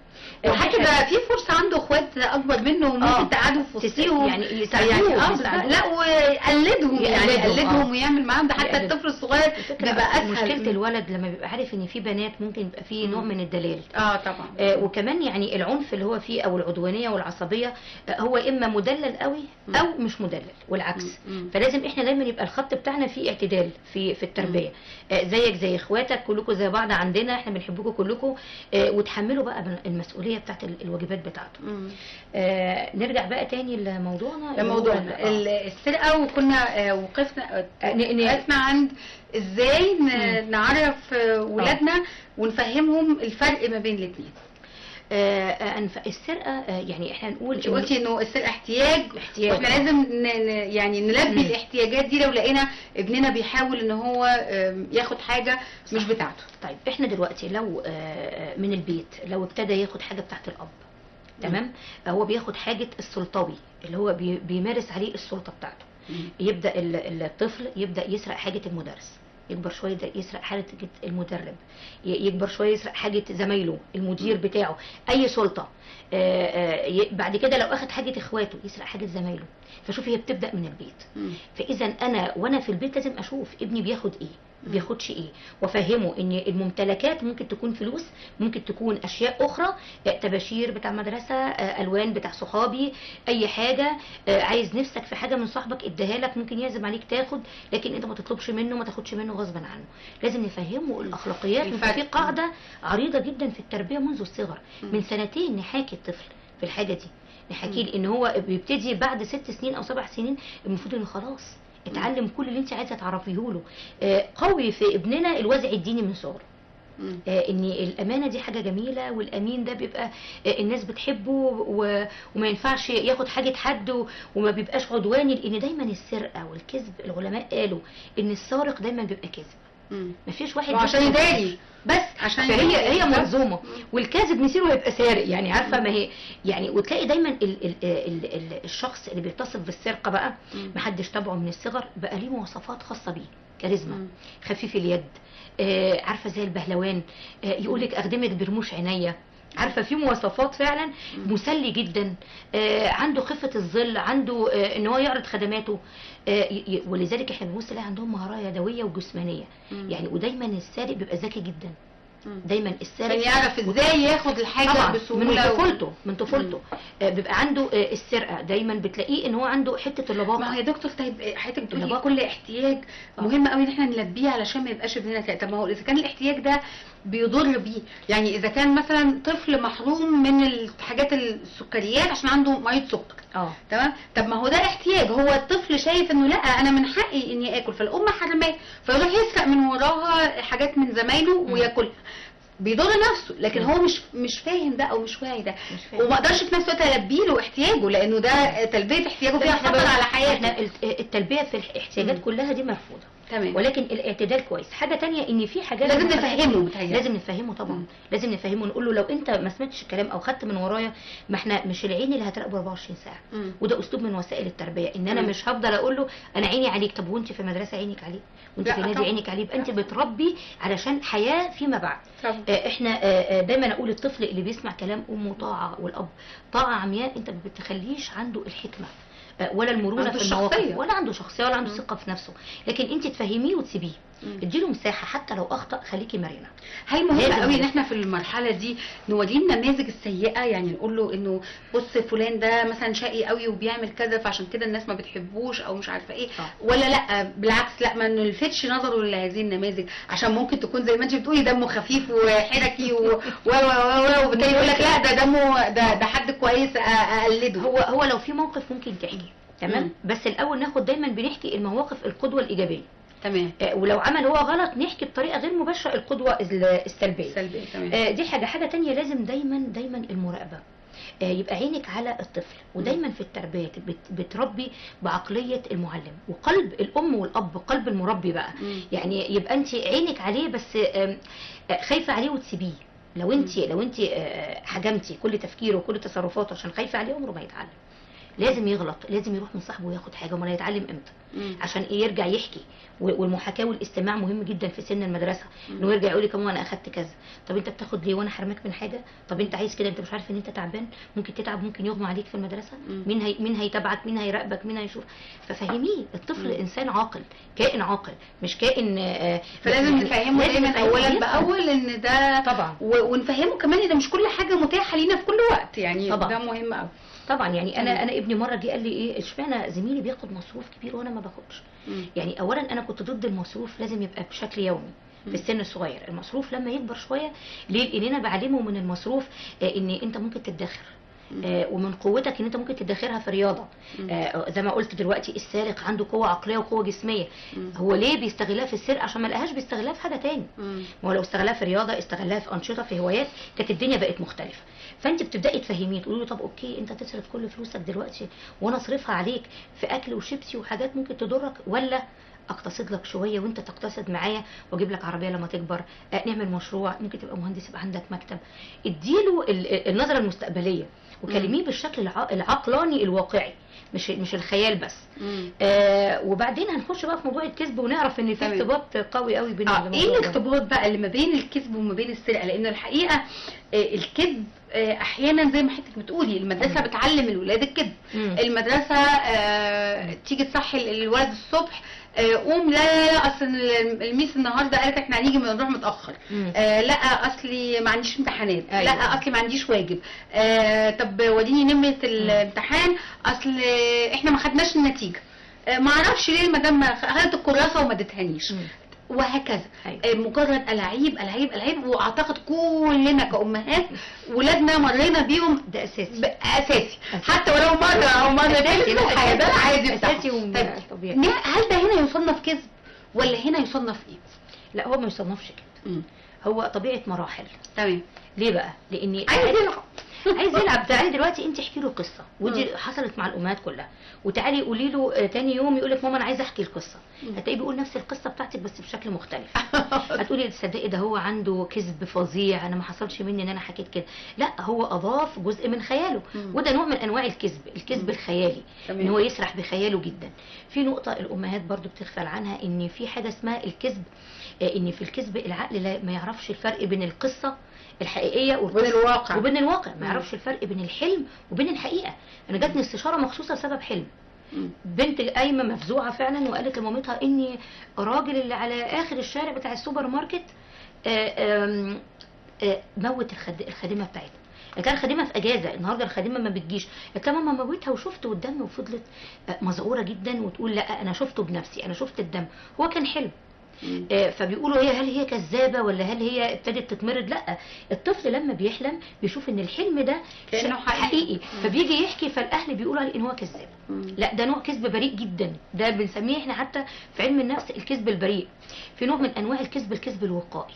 وحتى بقى في فرصه عنده اخوات اكبر منه وممكن تقعدوا في وسطهم يعني يساعدوه لا ويقلدهم، يعني يقلدهم ويعمل معاهم، ده حتى الطفل الصغير بيبقى اسهل. مشكله الولد لما بيبقى عارف ان في بنات ممكن يبقى في نوع من الدلال. طبعا. وكمان يعني العنف اللي هو فيه او العدوانيه والعصبيه هو اما مدلل قوي او مش مدلل والعكس. فلازم احنا دايما يبقى الخط بتاعنا فيه اعتدال في التربيه. زيك زي اخواتك كلكم زي بعض عندنا، احنا بنحبكم كلكم، وتحملوا بقى المسؤوليه بتاعت الواجبات بتاعته. نرجع بقى تاني لموضوعنا السرقه، وكنا وقفنا عند ازاي نعرف ولادنا ونفهمهم الفرق ما بين الاثنين. السرقه يعني احنا نقول انت قلتي انه السرقه احتياج واحنا لازم يعني نلبي الاحتياجات دي لو لقينا ابننا بيحاول ان هو ياخد حاجه مش بتاعته. طيب احنا دلوقتي لو من البيت لو ابتدى ياخد حاجه بتاعت الاب، تمام، هو بياخد حاجه السلطوي اللي هو بيمارس عليه السلطه بتاعته. يبدا الطفل يبدا يسرق حاجه المدرس، يكبر شويه يسرق حاجه المدرب، يكبر شويه يسرق حاجه زمايله، المدير بتاعه، اي سلطه. بعد كده لو اخد حاجه اخواته يسرق حاجه زمايله. فشوفي هي بتبدا من البيت. فاذا انا وانا في البيت لازم اشوف ابني بياخد ايه بياخدش ايه، وافهمه ان الممتلكات ممكن تكون فلوس، ممكن تكون اشياء اخرى، طباشير بتاع مدرسه، الوان بتاع صحابي، اي حاجه. عايز نفسك في حاجه من صاحبك اديها لك، ممكن يعزم عليك تاخد، لكن انت ما تطلبش منه، ما تاخدش منه غصبا عنه. لازم نفهمه الاخلاقيات. في قاعده عريضه جدا في التربيه منذ الصغر، من سنتين نحاكي الطفل في الحاجه دي، نحكي لي ان هو بيبتدي بعد 6 سنين او 7 سنين المفروض انه خلاص اتعلم كل اللي انت عايزه تعرفيه له. قوي في ابننا الوازع الديني من صغره. ان الامانه دي حاجه جميله، والامين ده بيبقى الناس بتحبه وما ينفعش ياخد حاجه حد وما بيبقاش عدواني، لان دايما السرقه والكذب العلماء قالوا ان السارق دايما بيبقى كاذب. مفيش واحد عشان يداري بس، عشان هي منظومه، والكاذب نسيره يبقى سارق، يعني عارفه ما هي يعني. وتلاقي دايما الشخص اللي بيتصف بالسرقه بقى محدش تابعه من الصغر بقى ليه مواصفات خاصه بيه، كاريزما، خفيف اليد، عارفه زي البهلوان، يقولك اخدمك برموش عينيا، عارفه في مواصفات فعلا. مسلي جدا، عنده خفه الظل، عنده ان هو يعرض خدماته. ولذلك احنا بنبص لها عندهم مهاره يدويه وجسمانيه يعني. ودايما السارق بيبقى ذكي جدا، دايما السارق يعرف ازاي ياخد الحاجه بسهوله من طفولته بيبقى عنده السرقه. دايما بتلاقيه ان هو عنده حته اللباقه. ما هو يا دكتور طيب حضرتك بتقولي كل احتياج مهم قوي ان احنا نلبيه علشان ما يبقاش ابننا سارق. طب ما هو اذا كان الاحتياج ده بيضر بيه، يعني اذا كان مثلا طفل محروم من الحاجات السكريات عشان عنده مريض سكر، تمام، طب ما هو ده احتياج، هو الطفل شايف انه لا انا من حقي اني اكل، فالام حرماه فيروح يسرق من وراها حاجات من زمايله وياكلها، بيضر نفسه. لكن هو مش فاهم ده او مش واعي ده، وما اقدرش في نفس الوقت البي له احتياجه، لانه ده تلبيه احتياجه فيها خطر على حياته. التلبيه في الاحتياجات كلها دي مرفوضه، تمام، ولكن الاعتدال كويس. حاجه تانية ان في حاجات لازم نفهمه، لازم نفهمه طبعا. لازم نفهمه، نقول له لو انت ما سمعتش الكلام او خدت من ورايا، ما احنا مش العين اللي هتراقبه 24 ساعه. وده اسلوب من وسائل التربيه، ان انا مش هفضل اقول له انا عيني عليك. طب وانت في المدرسه عينك عليه، وانت في النادي عينك عليه، يبقى انت بتربي علشان حياه فيما بعد. احنا دايما اقول الطفل اللي بيسمع كلام امه طاعه والاب طاعه عمياء، انت ما بتخليش عنده الحكمه ولا المرونه في المواقف، ولا عنده شخصيه، ولا عنده ثقه في نفسه. لكن انت تفهميه وتسيبيه، اديله مساحه، حتى لو اخطا خليكي مرنه. هي مهمه قوي ان احنا في المرحله دي نوريه النماذج السيئه، يعني نقول له انه بص فلان ده مثلا شقي قوي وبيعمل كذا فعشان كده الناس ما بتحبوش او مش عارفه ايه، ولا لا بالعكس، لا ما نلفتش نظره لهذه النماذج، عشان ممكن تكون زي ما انت بتقولي دمه خفيف وحركي وبالتالي يقول لك لا ده دمه ده حد كويس اقلده. هو لو في موقف ممكن تحكي، تمام، بس الاول ناخد دايما بنحكي المواقف القدوه الايجابيه، تمام، ولو عمل هو غلط نحكي بطريقه غير مباشره القدوه السلبيه. تمام. دي حاجه تانية، لازم دايما المراقبه، يبقى عينك على الطفل. ودايما في التربيه بتربي بعقليه المعلم، وقلب الام والاب قلب المربي بقى. يعني يبقى انت عينك عليه بس خايفه عليه وتسيبيه. لو انت حجمتي كل تفكيره وكل تصرفاته عشان خايفه عليه عمره ما يتعلم. لازم يغلط، لازم يروح من صاحبه وياخد حاجه، امال هيتعلم امتى؟ عشان ايه؟ يرجع يحكي. والمحاكاه والاستماع مهم جدا في سن المدرسه، انه يرجع يقول لي كمان انا اخدت كذا، طب انت بتاخد ليه وانا حرمك من حاجه؟ طب انت عايز كده، انت مش عارف ان انت تعبان، ممكن تتعب، ممكن يغمى عليك في المدرسه، مين هيتابعك، مين هيراقبك، مين هيشوف؟ ففهميه، الطفل انسان عاقل، كائن عاقل، مش كائن فلازم نفهمه دايما اولا باول ان ده طبعا، ونفهمه كمان ان مش كل حاجه متاحه لينا في كل وقت، يعني طبعا ده مهم قوي. طبعا يعني انا ابني مره جه قال لي ايه، اشمعنى زميلي بياخد مصروف كبير وانا ما باخدش؟ يعني اولا انا كنت ضد المصروف، لازم يبقى بشكل يومي في السن الصغير. المصروف لما يكبر شويه، ليه؟ لان انا بعلمه من المصروف ان انت ممكن تدخر، ومن قوتك ان انت ممكن تدخرها في رياضه. زي ما قلت دلوقتي، السارق عنده قوه عقليه وقوه جسميه. هو ليه بيستغلها في السرقه؟ عشان ما لقاهاش بيستغلها في حاجه تاني. ما هو لو استغلها في رياضه، استغلها في انشطه، في هوايات، كانت الدنيا بقت مختلفه. فانت بتبداي تفهميه، تقولي له طب اوكي، انت تصرف كل فلوسك دلوقتي وانا اصرفها عليك في اكل وشيبسي وحاجات ممكن تضرك، ولا اقتصد لك شويه وانت تقتصد معايا واجيب لك عربيه لما تكبر، نعمل مشروع، ممكن تبقى مهندس، يبقى عندك مكتب. اديله النظره المستقبليه، وكلميه بالشكل العقلاني الواقعي، مش الخيال بس. وبعدين هنخش بقى في موضوع الكذب، ونعرف ان في ارتباط قوي قوي بين ايه الارتباط بقى اللي ما بين الكذب وما بين السرقه؟ لان الحقيقه الكذب احيانا زي ما حضرتك بتقولي، المدرسه بتعلم الولاد الكذب. المدرسه تيجي تصحي الولد الصبح، قوم، لا اصل الميس النهارده قالت احنا هنيجي نروح متاخر، لا اصلي ما عنديش امتحانات، لا اصلي ما عنديش واجب، طب وريني نمره الامتحان، اصل احنا ما خدناش النتيجه، ما اعرفش ليه المدام خدت الكراسه وما ادتهانيش، وهكذا. مجرد ألاعيب ألاعيب ألاعيب. واعتقد كلنا كأمهات ولادنا مرينا بيهم، ده اساسي اساسي، حتى ولو مره او مرتين في الحياه، ده عادي اساسي طبيعي. هل ده هنا يصنف كذب ولا هنا يصنف ايه؟ لا، هو ما يصنفش كده، هو طبيعه مراحل. تمام. ليه بقى؟ لاني عايز يلعب عايز يلعب. تعالي دلوقتي انت احكي له قصه، ودي حصلت مع الامهات كلها، وتعالي قولي له تاني يوم يقول لك ماما انا عايزه احكي القصه، هتلاقيه بيقول نفس القصه بتاعتك بس بشكل مختلف. هتقولي تصدقي ده هو عنده كذب فظيع، انا ما حصلش مني ان انا حكيت كده. لا، هو اضاف جزء من خياله، وده نوع من انواع الكذب الخيالي، ان هو يسرح بخياله جدا. في نقطه الامهات برضو بتغفل عنها، ان في حاجه اسمها الكذب، ان في الكذب العقل ما يعرفش الفرق بين القصه الحقيقيه وبين الواقع، ما يعرفش الفرق بين الحلم وبين الحقيقه. انا جاتني استشاره مخصوصه بسبب حلم. بنت قايمه مفزوعه فعلا، وقالت لمامتها اني الراجل اللي على اخر الشارع بتاع السوبر ماركت موت الخادمه بتاعتها. كان خادمه في اجازه، النهارده الخادمه ما بتجيش. قالت لها ماما موتها وشفت قدامي، وفضلت مذعوره جدا وتقول لا انا شفته بنفسي، انا شفت الدم، هو كان حلم. فبيقولوا هل هي كذابه ولا هل هي ابتدت تتمرد؟ لا، الطفل لما بيحلم بيشوف ان الحلم ده حقيقي، فبيجي يحكي، فالاهل بيقولوا عليه ان هو كذاب. لا، ده نوع كذب بريء جدا، ده بنسميه احنا حتى في علم النفس الكذب البريء. في نوع من انواع الكذب الوقائي،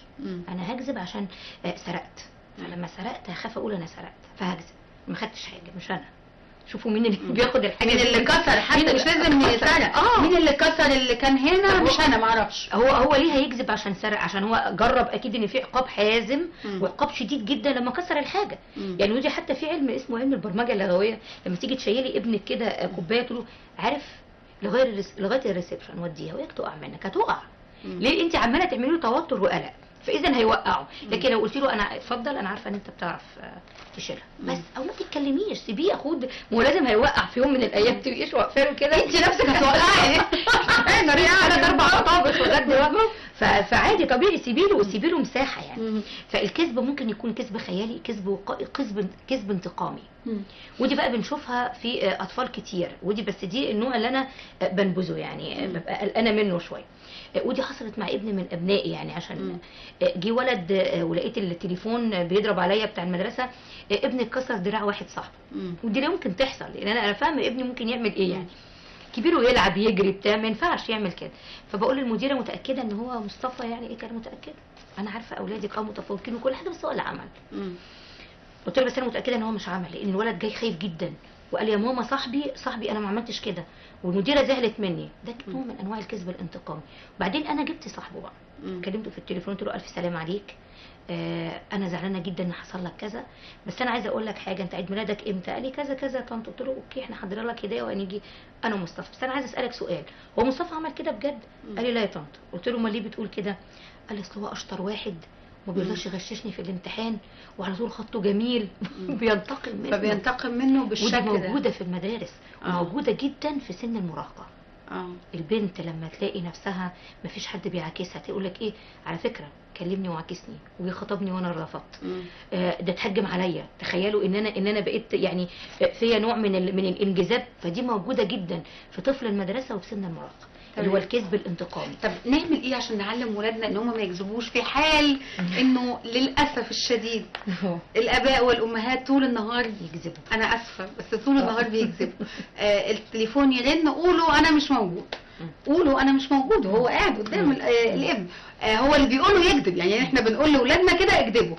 انا هكذب عشان سرقت، فلما سرقت هخاف اقول انا سرقت فهكذب، ما خدتش حاجه، مش انا. شوفوا مين اللي بياخد الحاجه، مين اللي كسر، حتى مش لازم يسرق، مين اللي كسر اللي كان هنا، مش انا، ما اعرفش. هو ليه هيكذب عشان سرق؟ عشان هو جرب اكيد ان في عقاب حازم وعقاب شديد جدا لما كسر الحاجه. يعني ودي حتى في علم اسمه علم البرمجه اللغويه، لما تيجي تشيلي ابنك كده كوبايه تقول له عارف لغايه الريسبشن وديها وياك تقع منك، هتقع. ليه؟ انت عماله تعملي له توتر وقلق، فاذا هيوقعه. لكن لو قلت له انا اتفضل، انا عارفه ان انت بتعرف تشيلها بس، او ما تتكلميش، سيبيه ياخد، ما هو لازم هيوقع في يوم من الايام، تبقيش واقفه له كده انت نفسك هتوقعي. انا ثلاث 4 مطابخ لغايه دلوقتي، فعادي طبيعي، سيبي له مساحه يعني. فالكذب ممكن يكون كذب خيالي، كذب وقائي، كذب انتقامي. ودي بقى بنشوفها في اطفال كتير، ودي بس دي النوع اللي انا بنبذه، يعني ببقى قلقانه منه شويه. ودي حصلت مع ابن من ابنائي، يعني عشان جه ولد ولقيت التليفون بيضرب عليا بتاع المدرسه، ابني اتكسر دراع واحد صاحبه. ودي لا ممكن تحصل، لان انا فاهمه ابني ممكن يعمل ايه، يعني كبير ويلعب يجري بتاع، ما ينفعش يعمل كده. فبقول للمديره متاكده ان هو مصطفى؟ يعني ايه كان متاكده؟ انا عارفه اولادك متفوقين وكل حاجه، بس هو اللي عمل. قلت له بس انا متاكده ان هو مش عمل، لان الولد جاي خايف جدا وقال يا ماما صاحبي انا ما عملتش كده، والمديره زعلت مني. ده نوع من انواع الكذب الانتقامي. وبعدين انا جبت صاحبه بقى، كلمته في التليفون قلت له الف سلام عليك، انا زعلانه جدا ان حصل لك كذا، بس انا عايزه اقول لك حاجه، انت عيد ميلادك امتى؟ قال لي كذا كذا يا طنط. قلت له اوكي احنا حاضرين لك هديه وهنيجي انا ومصطفى، بس انا عايزه اسالك سؤال، هو مصطفى عمل كده بجد؟ قال لي لا يا طنط. قلت له امال ليه بتقول كده؟ قال لي اصل هو اشطر واحد ما بيقدرش يغششني في الامتحان، وعلى طول خطه جميل بينتقم منه، فبينتقم منه بالشكل ده. ودي موجوده في المدارس وموجوده جدا في سن المراهقه. البنت لما تلاقي نفسها ما فيش حد بيعاكسها تقول لك ايه، على فكره كلمني وعاكسني وخطبني وانا رفضت، ده اتهجم عليا. تخيلوا ان انا بقيت يعني فيها نوع من الانجذاب. فدي موجوده جدا في طفل المدرسه وفي سن المراهقه، اللي هو الكذب الانتقامي. طب نعمل ايه عشان نعلم ولادنا ان هم ما يكذبوش في حال انه للاسف الشديد الاباء والامهات طول النهار يكذبوا؟ انا اسفه بس طول النهار بيكذبوا. التليفون يرن، قولوا انا مش موجود، قولوا انا مش موجود وهو قاعد قدام الابن. هو اللي بيقوله يكذب. يعني احنا بنقول لاولادنا كده اكذبوا.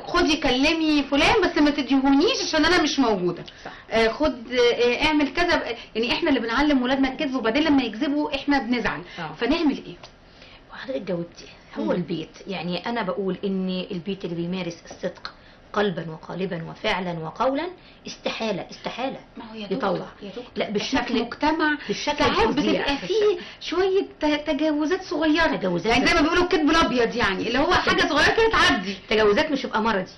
خدي كلمي فلان بس ما تديهونيش عشان انا مش موجوده. خد اعمل كذا. يعني احنا اللي بنعلم ولادنا الكذب، وبعدين لما يكذبوا احنا بنزعل. فنعمل ايه؟ وحضرتك جاوبتي، هو البيت. يعني انا بقول ان البيت اللي بيمارس الصدق قلبا وقالبا وفعلا وقولا استحاله ما هو يطلع. لا بالشكل المجتمع بالشكل ساعات بتبقى فيه شويه تجاوزات صغيره، يعني زي ما بيقولوا الكذب الابيض، يعني اللي هو حاجه صغيره كده تعدي. تجاوزات مش يبقى مرضي.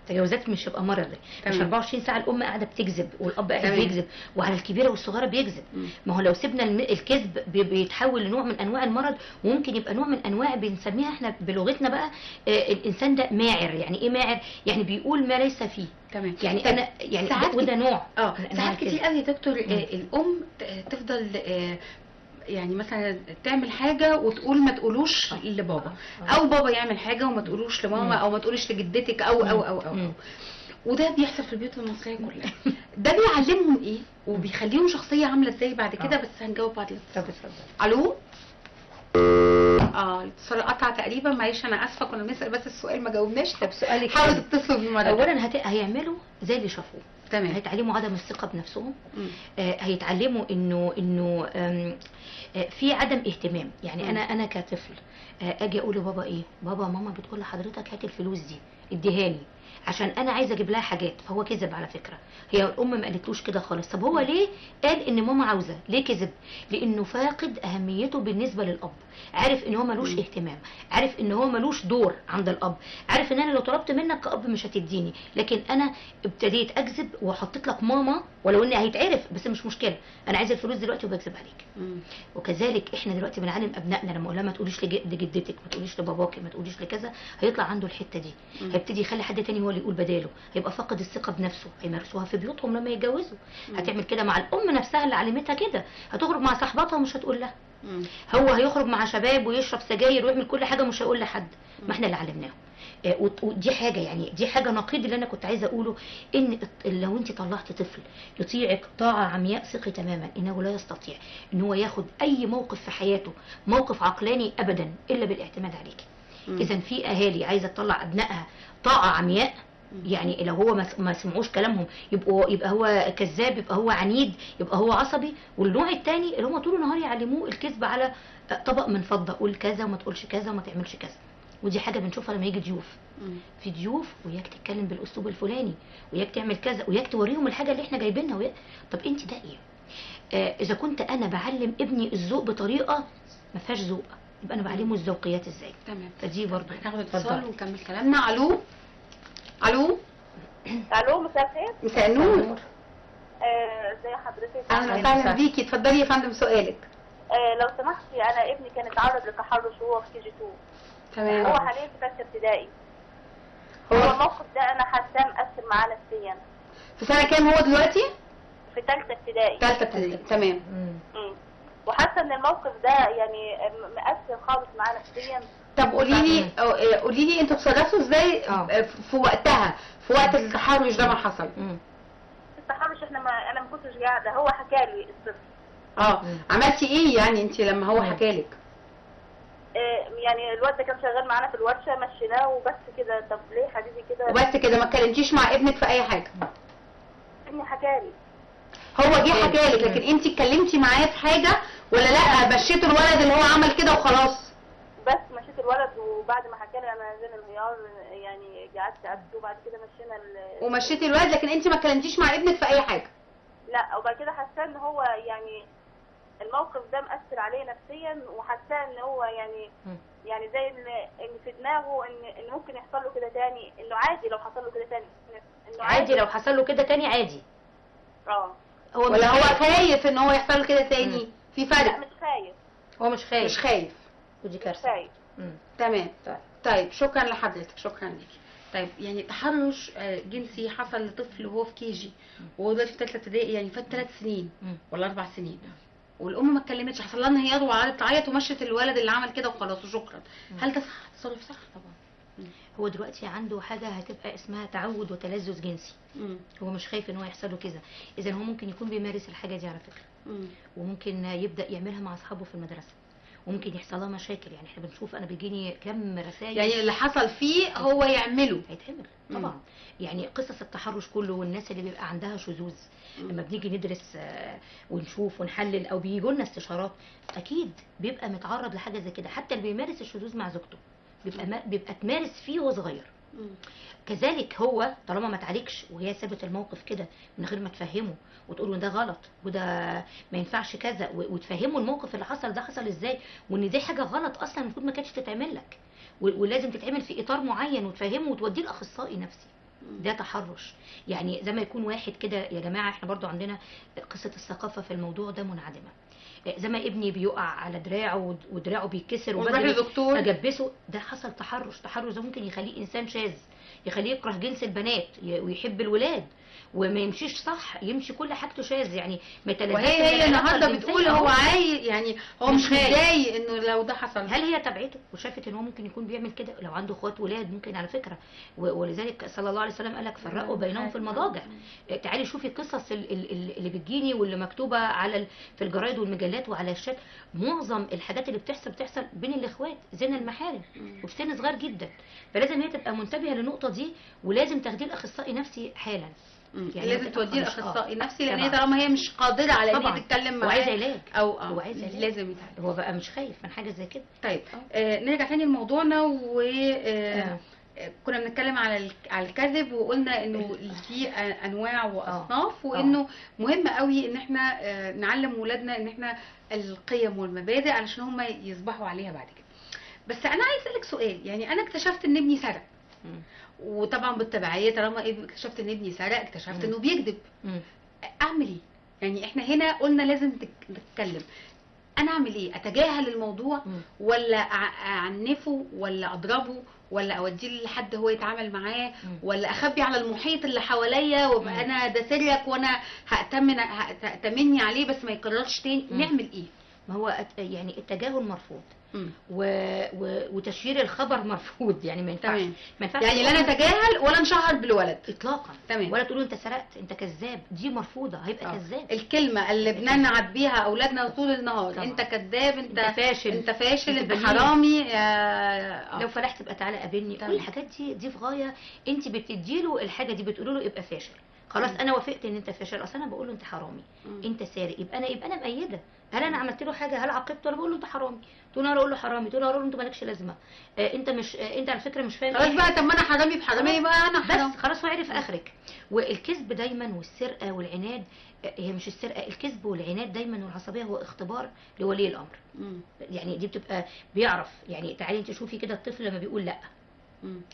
تجاوزات مش يبقى مرضي. مش 24 ساعه الام قاعده بتكذب والاب قاعد بيكذب، وعلى الكبيره والصغيره بيكذب. ما هو لو سيبنا الكذب بيتحول لنوع من انواع المرض، وممكن يبقى نوع من انواع بنسميها احنا بلغتنا بقى الانسان ده ماعر. يعني ايه ماعر؟ يعني بيقول ما ليس فيه. تمام. يعني انا يعني وده نوع ساعات كتير قوي يا دكتور الام تفضل يعني مثلا تعمل حاجه وتقول ما تقولوش لبابا، او بابا يعمل حاجه وما تقولوش لماما، او ما تقولوش لجدتك او وده بيحصل في البيوت المصريه كلها. ده بيعلمهم ايه وبيخليهم شخصيه عامله ازاي بعد كده؟ بس هنجاوب بعد الاتصال. الو. الاتصال قطع تقريبا، معلش انا اسفه، كنا بنسال بس السؤال ما جاوبناش. طب سؤالك حاولوا تتصلوا بيه مره. اولا هيعملوا زي اللي شافوه. تمام. هيتعلموا عدم الثقه بنفسهم. هيتعلموا انه في عدم اهتمام. يعني انا كطفل اجي اقول لبابا ايه، بابا ماما بتقول لحضرتك هات الفلوس دي اديها لي عشان انا عايزه اجيب لها حاجات. فهو كذب على فكره، هي الام ما قالتلوش كده خالص. طب هو ليه قال ان ماما عاوزه؟ ليه كذب؟ لانه فاقد اهميته بالنسبه للاب. عارف ان هو ملوش اهتمام، عارف ان هو ملوش دور عند الاب، عارف ان انا لو طلبت منك كاب مش هتديني، لكن انا ابتديت اكذب وحطيت لك ماما ولو ان هيتعرف، بس مش مشكله، انا عايزه الفلوس دلوقتي وبكذب عليك. وكذلك احنا دلوقتي بنعلم ابنائنا لما اقول لها ما تقوليش لجدتك، ما تقوليش لباباكي، ما تقوليش لكذا، هيطلع عنده الحته دي، هيبتدي يخلي حد تاني هو اللي يقول بداله، هيبقى فاقد الثقه بنفسه. هيمارسوها في بيوتهم لما يتجوزوا. هتعمل كده مع الام نفسها اللي علمتها كده، هتخرج مع صاحباتها ومش هتقول لها. هو هيخرج مع شباب ويشرب سجاير ويعمل كل حاجه مش هيقول لحد، ما احنا اللي علمناهم. ودي حاجه، يعني دي حاجه نقيض اللي انا كنت عايزه اقوله، ان لو انت طلعت طفل يطيعك طاعه عمياء ثقي تماما انه لا يستطيع ان هو ياخد اي موقف في حياته موقف عقلاني ابدا الا بالاعتماد عليك. اذا في اهالي عايزه تطلع ابنائها طاعه عمياء، يعني لو هو ما سمعوش كلامهم يبقى هو كذاب، يبقى هو عنيد، يبقى هو عصبي. والنوع الثاني اللي هم طول النهار يعلموه الكذب على طبق من فضه، قول كذا وما تقولش كذا وما تعملش كذا. ودي حاجه بنشوفها لما يجي ضيوف. في ضيوف وياك تتكلم بالاسلوب الفلاني، وياك تعمل كذا، وياك توريهم الحاجه اللي احنا جايبينها طب انت ده ايه؟ اذا كنت انا بعلم ابني الذوق بطريقه ما فيهاش ذوق، يبقى انا بعلمه الذوقيات ازاي. تمام. فدي برضه هناخد اتصال ونكمل كلامنا. الو. الو. الو، مساء الخير. مساء النور. ازي حضرتك؟ اهلا وسهلا بيكي، اتفضلي يا فندم سؤالك. لو سمحتي، انا ابني كان اتعرض لتحرش وهو في KG 2. تمام. هو حاليا في ثالثه ابتدائي. هو الموقف ده انا حاساه مأثر معاه نفسيا. في سنه كام هو دلوقتي؟ في ثالثه ابتدائي. ثالثه ابتدائي، تمام. وحاسه ان الموقف ده يعني مأثر خالص معاه نفسيا. طب قولي لي انتوا اتصرفتوا ازاي في وقتها، في وقت التحرش ده ما حصل؟ التحرش انا ما كنتش قاعده، هو حكى لي الطفل. عملتي ايه يعني انت لما هو حكى لك؟ يعني الواد ده كان شغال معانا في الورشه، مشيناه وبس كده. طب ليه حبيبي كده؟ وبس كده، ما اتكلمتيش مع ابنك في اي حاجه؟ ابني حكالي. هو جه حكالك، لكن انت اتكلمتي معاه في حاجه ولا لا؟ مشيت الولد اللي هو عمل كده وخلاص؟ بس مشيت الولد، وبعد ما حكالي انا نزلنا الانهيار يعني قعدت ابكي، وبعد كده مشينا ومشيتي الولد، لكن انت ما اتكلمتيش مع ابنك في اي حاجه؟ لا. وبعد كده حاسه ان هو يعني الموقف ده مأثر عليه نفسيا، وحاسه ان هو يعني زي ان في دماغه ان ممكن يحصل له كده تاني، انه عادي لو حصل له كده تاني، انه عادي لو حصل له كده تاني عادي. هو ولا هو خايف ان هو يحصل له كده تاني؟ في فرق. لا مش خايف. هو مش خايف. مش خايف. ودي مش كارثه. خايف. تمام. طيب شكرا لحضرتك، شكرا ليكي. طيب يعني تحرش جنسي حصل لطفل وهو في كيجي، وهو دلوقتي في ثالثه ابتدائي، يعني فات 3 سنين ولا 4 سنين، والام ما اتكلمتش، حصل لها انهيار وقعدت تعيط ومشت الولد اللي عمل كده وخلاص وشكرا. هل ده صح؟ تصرف صح؟ طبعا. هو دلوقتي عنده حاجه هتبقى اسمها تعود وتلذذ جنسي. هو مش خايف ان هو يحصل له كده، اذا هو ممكن يكون بيمارس الحاجه دي على فكره. وممكن يبدا يعملها مع اصحابه في المدرسه، وممكن يحصل لها مشاكل. يعني احنا بنشوف، انا بيجيني كم رسائل يعني اللي حصل فيه هو يعمله، هيتعمل طبعا. يعني قصص التحرش كله، والناس اللي بيبقى عندها شذوذ لما بنيجي ندرس ونشوف ونحلل، او بيجوا لنا استشارات، اكيد بيبقى متعرض لحاجه زي كده. حتى اللي بيمارس الشذوذ مع زوجته بيبقى تمارس فيه وهو صغير. كذلك هو طالما ما اتعالجش وهي سابت الموقف كده من غير ما تفهمه وتقول له ده غلط وده ما ينفعش كذا، وتفهمه الموقف اللي حصل ده حصل ازاي، وان دي حاجه غلط اصلا المفروض ما كانتش تتعمل لك، ولازم تتعمل في اطار معين، وتفهمه وتوديه لاخصائي نفسي. ده تحرش. يعني زي ما يكون واحد كده، يا جماعه احنا برضو عندنا قصه الثقافه في الموضوع ده منعدمه. زي ما ابني بيقع على دراعه ودراعه بيتكسر دكتور اجبسه، ده حصل تحرش. تحرش ده ممكن يخليه انسان شاذ، يخليه يكره جنس البنات ويحب الولاد، وما يمشيش صح، يمشي كل حاجته شاذ، يعني ما يتلذذش. وهي النهارده بتقول هو عايز، يعني هو مش متضايق انه لو ده حصل. هل هي تبعته وشافت ان هو ممكن يكون بيعمل كده؟ لو عنده اخوات ولاد ممكن على فكره، ولذلك صلى الله عليه وسلم قال لك فرقوا بينهم في المضاجع. تعالي شوفي القصص اللي بتجيني واللي مكتوبه في الجرايد والمجلات وعلى الشات. معظم الحاجات اللي بتحصل بين الاخوات، زنا المحارم، وفي سن صغير جدا. فلازم هي تبقى منتبهه للنقطه دي، ولازم تاخديه لاخصائي نفسي حالا. يعني لازم توديه لاخصائي نفسي، لان هي طالما هي مش قادره على ان هي تتكلم معاه وعايزه علاج، او عايزه علاج، لازم يتعالج. هو بقى مش خايف من حاجه زي كده. طيب نرجع تاني لموضوعنا، و كنا بنتكلم على الكذب، وقلنا انه في انواع واصناف، وانه مهم قوي ان احنا نعلم ولادنا ان احنا القيم والمبادئ علشان هم يصبحوا عليها بعد كده. بس انا عايز اسالك سؤال. يعني انا اكتشفت ان ابني سرق، وطبعا بالتبعيه طالما اكتشفت ان ابني سرق اكتشفت انه بيكذب. اعمل ايه؟ يعني احنا هنا قلنا لازم نتكلم. انا اعمل ايه؟ اتجاهل الموضوع ولا اعنفه ولا اضربه ولا اوديه لحد هو يتعامل معاه، ولا اخبي على المحيط اللي حواليا وابقى انا ده سرك وانا هأتمني عليه بس ما يكررش تاني؟ نعمل ايه؟ ما هو يعني التجاهل مرفوض، وتشهير الخبر مرفوض. يعني ما ينفعش يعني لا نتجاهل ولا نشهر بالولد اطلاقا. تمام. ولا تقولوا انت سرقت، انت كذاب، دي مرفوضه، هيبقى كذاب. الكلمه اللي بننعت بيها اولادنا طول النهار طبعا. انت كذاب، انت فاشل، انت حرامي، لو فلحت تبقى تعالى قابلني. كل الحاجات دي في غايه انت بتديله الحاجه دي، بتقولوا له ابقى فاشل. خلاص انا وافقت ان انت فاشل، اصل انا بقول له انت حرامي، انت سارق، يبقى انا مؤيده. هل انا عملت له حاجه؟ هل عاقبته؟ انا بقول له انت حرامي، تقول له انا اقول له حرامي، تقول له اقول له انت مالكش لازمه، انت مش انت على فكره مش فاهم. خلاص بقى، طب ما انا حرامي بحرامي يبقى انا حرام. بس خلاص هو عرف اخرك. والكذب دايما والسرقه والعناد، هي مش السرقه، الكذب والعناد دايما والعصبيه هو اختبار لولي الامر. يعني دي بتبقى بيعرف. يعني تعالي انت شوفي كده الطفل لما بيقول لا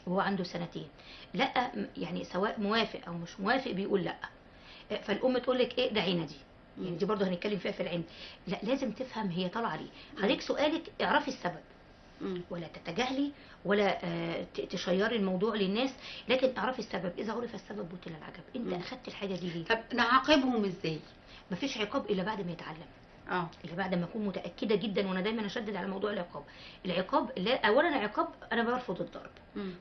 وهو عنده 2 سنين، لا يعني سواء موافق او مش موافق بيقول لا، فالام تقول لك ايه ده عندي. يعني دي برضه هنتكلم فيها في العند. لا لازم تفهم هي طالعه ليه. حضرتك سؤالك اعرفي السبب، ولا تتجاهلي ولا تشيري الموضوع للناس، لكن اعرفي السبب. اذا عرف السبب بطل العجب. انت اخدت الحاجه دي ليه؟ طب نعاقبهم ازاي؟ مفيش عقاب الا بعد ما يتعلم. اللي بعد ما اكون متاكده جدا، وانا دايما اشدد على موضوع العقاب. لا، اولا العقاب انا برفض الضرب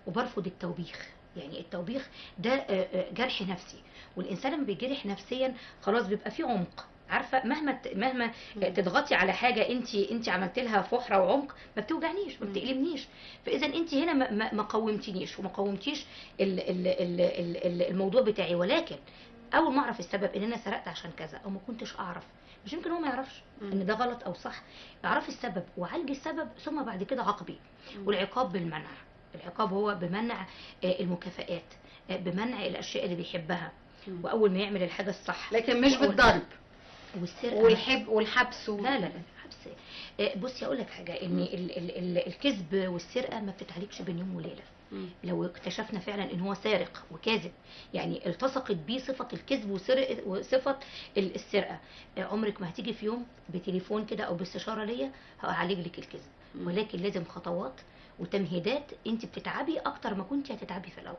وبرفض التوبيخ. يعني التوبيخ ده جرح نفسي، والانسان لما بيجرح نفسيا خلاص بيبقى فيه عمق. عارفه مهما تضغطي على حاجه انت عملت لها فحره وعمق، ما بتوجعنيش، ما بتألمنيش. فاذا انت هنا ما قومتنيش وما قومتيش الموضوع بتاعي. ولكن اول ما اعرف السبب ان انا سرقت عشان كذا او ما كنتش اعرف، مش يمكن هو ما يعرفش ان ده غلط او صح، اعرف السبب وعالج السبب ثم بعد كده عاقبي. والعقاب بالمنع، العقاب هو بمنع المكافآت، بمنع الاشياء اللي بيحبها، واول ما يعمل الحاجه الصح. لكن مش بالضرب والسرقه والحبس لا لا الحبس. بصي اقول لك حاجه، ان الكذب والسرقه ما بتتعالجش بين يوم وليله. لو اكتشفنا فعلا ان هو سارق وكاذب، يعني التصقت بيه صفه الكذب وصفه السرقه، عمرك ما هتيجي في يوم بتليفون كده او باستشاره ليا هعالج لك الكذب، ولكن لازم خطوات وتمهيدات. انت بتتعبي اكتر ما كنت هتتعبي في الاول،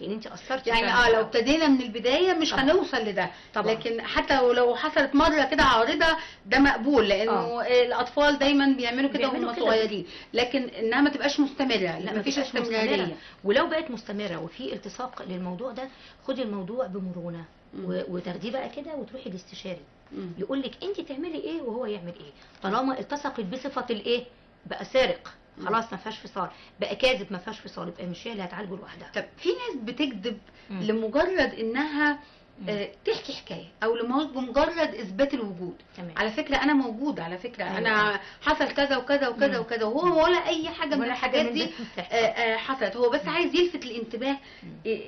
لان انت اثرتي يعني لو ابتدينا من البدايه مش هنوصل لده طبعا. لكن حتى ولو حصلت مره كده عارضه ده مقبول، لانه الاطفال دايما بيعملوا كده وهم صغيرين، لكن انها ما تبقاش مستمره، لا ما فيش استمراريه. ولو بقت مستمره وفي التصاق للموضوع ده، خدي الموضوع بمرونه وتاخديه بقى كده وتروحي لاستشاري يقول لك انت تعملي ايه وهو يعمل ايه، طالما التصقت بصفه الايه، بقى سارق خلاص ما فيهاش فصال، بقى كاذب ما فيهاش فصال، يبقى مش هي اللي هتعالجه لوحدها. طب في ناس بتكذب لمجرد انها تحكي حكايه او لمجرد اثبات الوجود. تمام. على فكره انا موجود، على فكره انا حصل كذا وكذا وكذا وكذا، وهو ولا اي حاجه من الحاجات دي حصلت، هو بس عايز يلفت الانتباه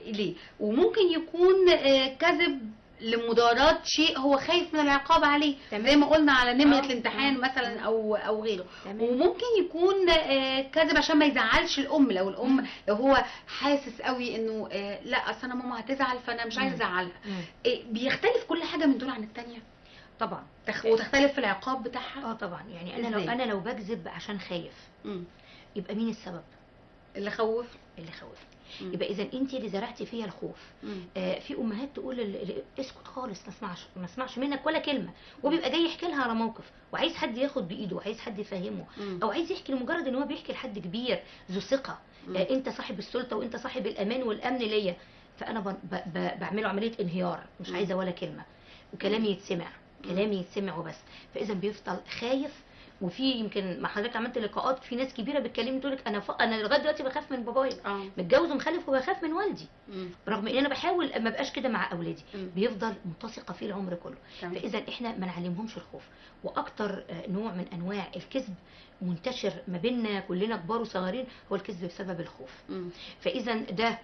ليه. وممكن يكون كذب لمداراة شيء هو خايف من العقاب عليه، زي ما قلنا على نمرة الامتحان مثلا او غيره. وممكن يكون كذب عشان ما يزعلش الام، لو الام لو هو حاسس قوي انه لا اصل انا ماما هتزعل فانا مش عايز ازعلها. بيختلف كل حاجة من دول عن التانية طبعا، وتختلف في العقاب بتاعها. طبعا. يعني انا لو بكذب عشان خايف، يبقى مين السبب؟ اللي خوف. يبقى اذا انت اللي زرعتي فيها الخوف. في امهات تقول اسكت خالص ما اسمعش منك ولا كلمه، وبيبقى جاي يحكي لها على موقف وعايز حد ياخد بايده وعايز حد يفهمه، او عايز يحكي لمجرد ان هو بيحكي لحد كبير ذو ثقه. انت صاحب السلطه وانت صاحب الامان والامن ليا، فانا بعمله عمليه انهيار، مش عايزه ولا كلمه، وكلامي يتسمع، كلامي يتسمع وبس. فاذا بيفضل خايف. وفي يمكن مع حضرتك عملت لقاءات في ناس كبيره بتكلمني تقول لك انا لغايه دلوقتي بخاف من بابايا، متجوز ومخلف وبخاف من والدي، رغم ان انا بحاول ما ابقاش كده مع اولادي. بيفضل متسقه فيه العمر كله. فاذا احنا ما نعلمهمش الخوف. واكتر نوع من انواع الكذب منتشر ما بيننا كلنا كبار وصغيرين هو الكذب بسبب الخوف. فاذا ده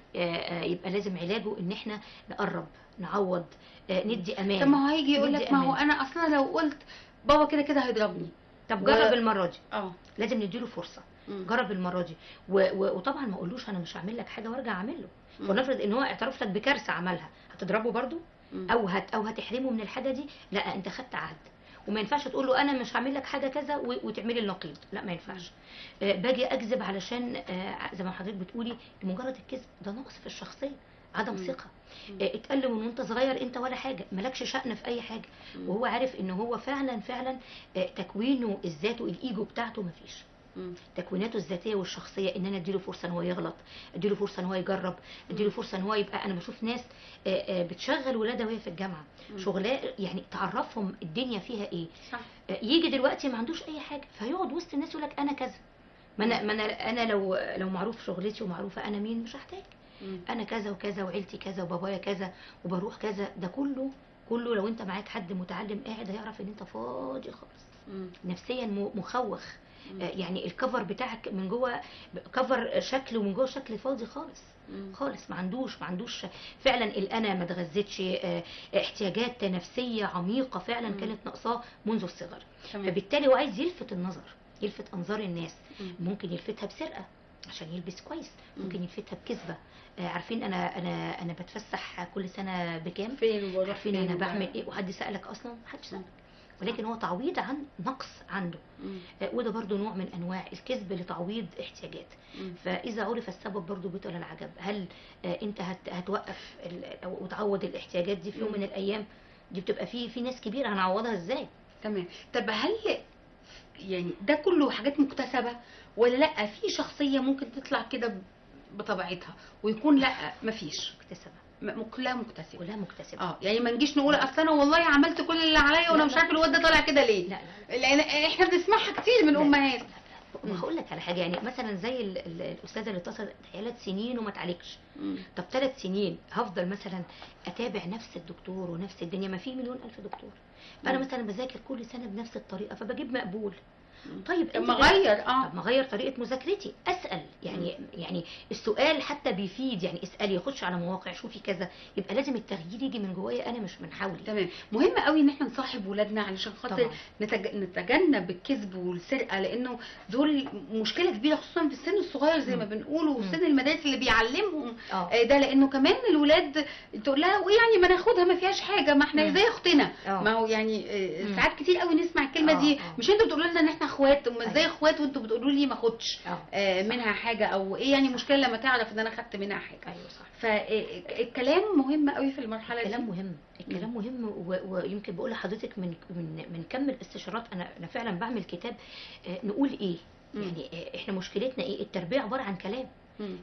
يبقى لازم علاجه ان احنا نقرب، نعوض، ندي امان. طب ما هو هيجي يقول لك ما هو انا اصلا لو قلت بابا كده كده هيضربني. طب جرب المره دي. لازم نديله فرصه. جرب المره دي. وطبعا ما اقولوش انا مش هعمل لك حاجه وارجع اعمل له. ونفرض ان هو اعترف لك بكارثه عملها، هتضربه برضو او هتحرمه من الحاجه دي؟ لا، انت خدت عهد. وما ينفعش تقول له انا مش هعمل لك حاجه كذا وتعملي النقيض، لا ما ينفعش. باجي اكذب علشان زي ما حضرتك بتقولي مجرد الكذب ده نقص في الشخصيه، عدم ثقه. اتقل من وانت صغير انت ولا حاجه، مالكش شأن في اي حاجه. وهو عارف ان هو فعلا تكوينه الذاتي الايجو بتاعته مفيش. تكويناته الذاتيه والشخصيه ان انا اديله فرصه ان هو يغلط، اديله فرصه ان هو يجرب، اديله فرصه ان هو يبقى. انا بشوف ناس بتشغل ولادها وهي في الجامعه شغلاه، يعني تعرفهم الدنيا فيها ايه. يجي دلوقتي ما عندوش اي حاجه، فيقعد وسط الناس يقول لك انا كذا. ما انا لو معروف شغلتي ومعروفه انا مين مش هحتاج. انا كذا وكذا وعيلتي كذا وبابايا كذا وبروح كذا. ده كله لو انت معاك حد متعلم قاعد هيعرف ان انت فاضي خالص، نفسيا مخوخ. يعني الكفر بتاعك من جوه كفر شكل ومن جوه شكل فاضي خالص. ما عندوش فعلا الانا ما اتغذتش، احتياجات نفسيه عميقه فعلا كانت ناقصاه منذ الصغر. فبالتالي هو عايز يلفت النظر، يلفت انظار الناس. ممكن يلفتها بسرقه عشان يلبس كويس، ممكن يلفتها بكذبه. عارفين انا بتفسح كل سنه بكام، عارفين انا بعمل ايه، وحد سالك اصلا؟ محدش سالك، ولكن هو تعويض عن نقص عنده. وده برضو نوع من انواع الكذب لتعويض احتياجات. فاذا عرف السبب برضو بطل العجب. هل انت هتوقف او تعوض الاحتياجات دي في يوم من الايام؟ دي بتبقى في ناس كبيره هنعوضها ازاي؟ تمام. طب هل يعني ده كله حاجات مكتسبه ولا لا في شخصيه ممكن تطلع كده بطبيعتها ويكون لا مفيش؟ مكتسبه، كلها مكتسبه. كلها مكتسبه. يعني ما نجيش نقول اصل انا والله عملت كل اللي عليا وانا مش عارفه الواد ده طالع كده ليه. لا. لان احنا بنسمعها كتير من امهات. وهقول لك على حاجه، يعني مثلا زي الاستاذه اللي اتصلت 3 سنين وما تعالجش. طب 3 سنين هفضل مثلا اتابع نفس الدكتور ونفس الدنيا؟ ما في مليون الف دكتور. فانا مثلا بذاكر كل سنه بنفس الطريقه فبجيب مقبول. طيب طب ما اغير طب ما اغير طريقه مذاكرتي، اسال يعني السؤال حتى بيفيد. يعني اسالي، خش على مواقع، شوفي كذا. يبقى لازم التغيير يجي من جوايا انا مش من حولي. تمام. مهم قوي ان احنا نصاحب ولادنا علشان خاطر نتجنب الكذب والسرقه، لانه دول مشكله كبيره خصوصا في السن الصغير زي ما بنقول، وفي سن المدارس اللي بيعلمهم ده. لانه كمان الولاد تقول لها وايه يعني ما ناخدها ما فيهاش حاجه، ما احنا زي اختنا. ما هو يعني ساعات كتير قوي نسمع الكلمه دي. مش انتوا بتقولوا لنا ان احنا اخوات، ازاي اخوات وانتوا بتقولوا لي ما اخدش منها حاجه؟ او ايه يعني مشكله لما تعرف ان انا خدت منها حاجه؟ ايوه صح. فالكلام مهم قوي في المرحله الكلام دي. الكلام مهم. ويمكن بقول لحضرتك من كم الاستشارات انا فعلا بعمل كتاب نقول ايه. يعني احنا مشكلتنا ايه؟ التربيه عباره عن كلام.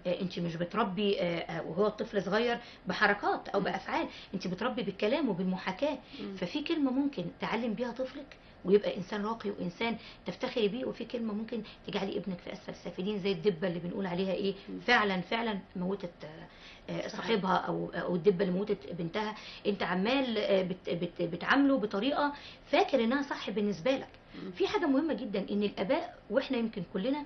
انت مش بتربي وهو الطفل صغير بحركات او بافعال، انت بتربي بالكلام وبالمحاكاه. ففي كلمه ممكن تعلم بيها طفلك ويبقى انسان راقي وانسان تفتخري بيه، وفي كلمه ممكن تجعلي ابنك في اسفل السافلين، زي الدبه اللي بنقول عليها ايه، فعلا موتت صاحبها او الدبه اللي موتت بنتها. انت عمال بتعامله بطريقه فاكر انها صح بالنسبه لك. في حاجه مهمه جدا ان الاباء واحنا يمكن كلنا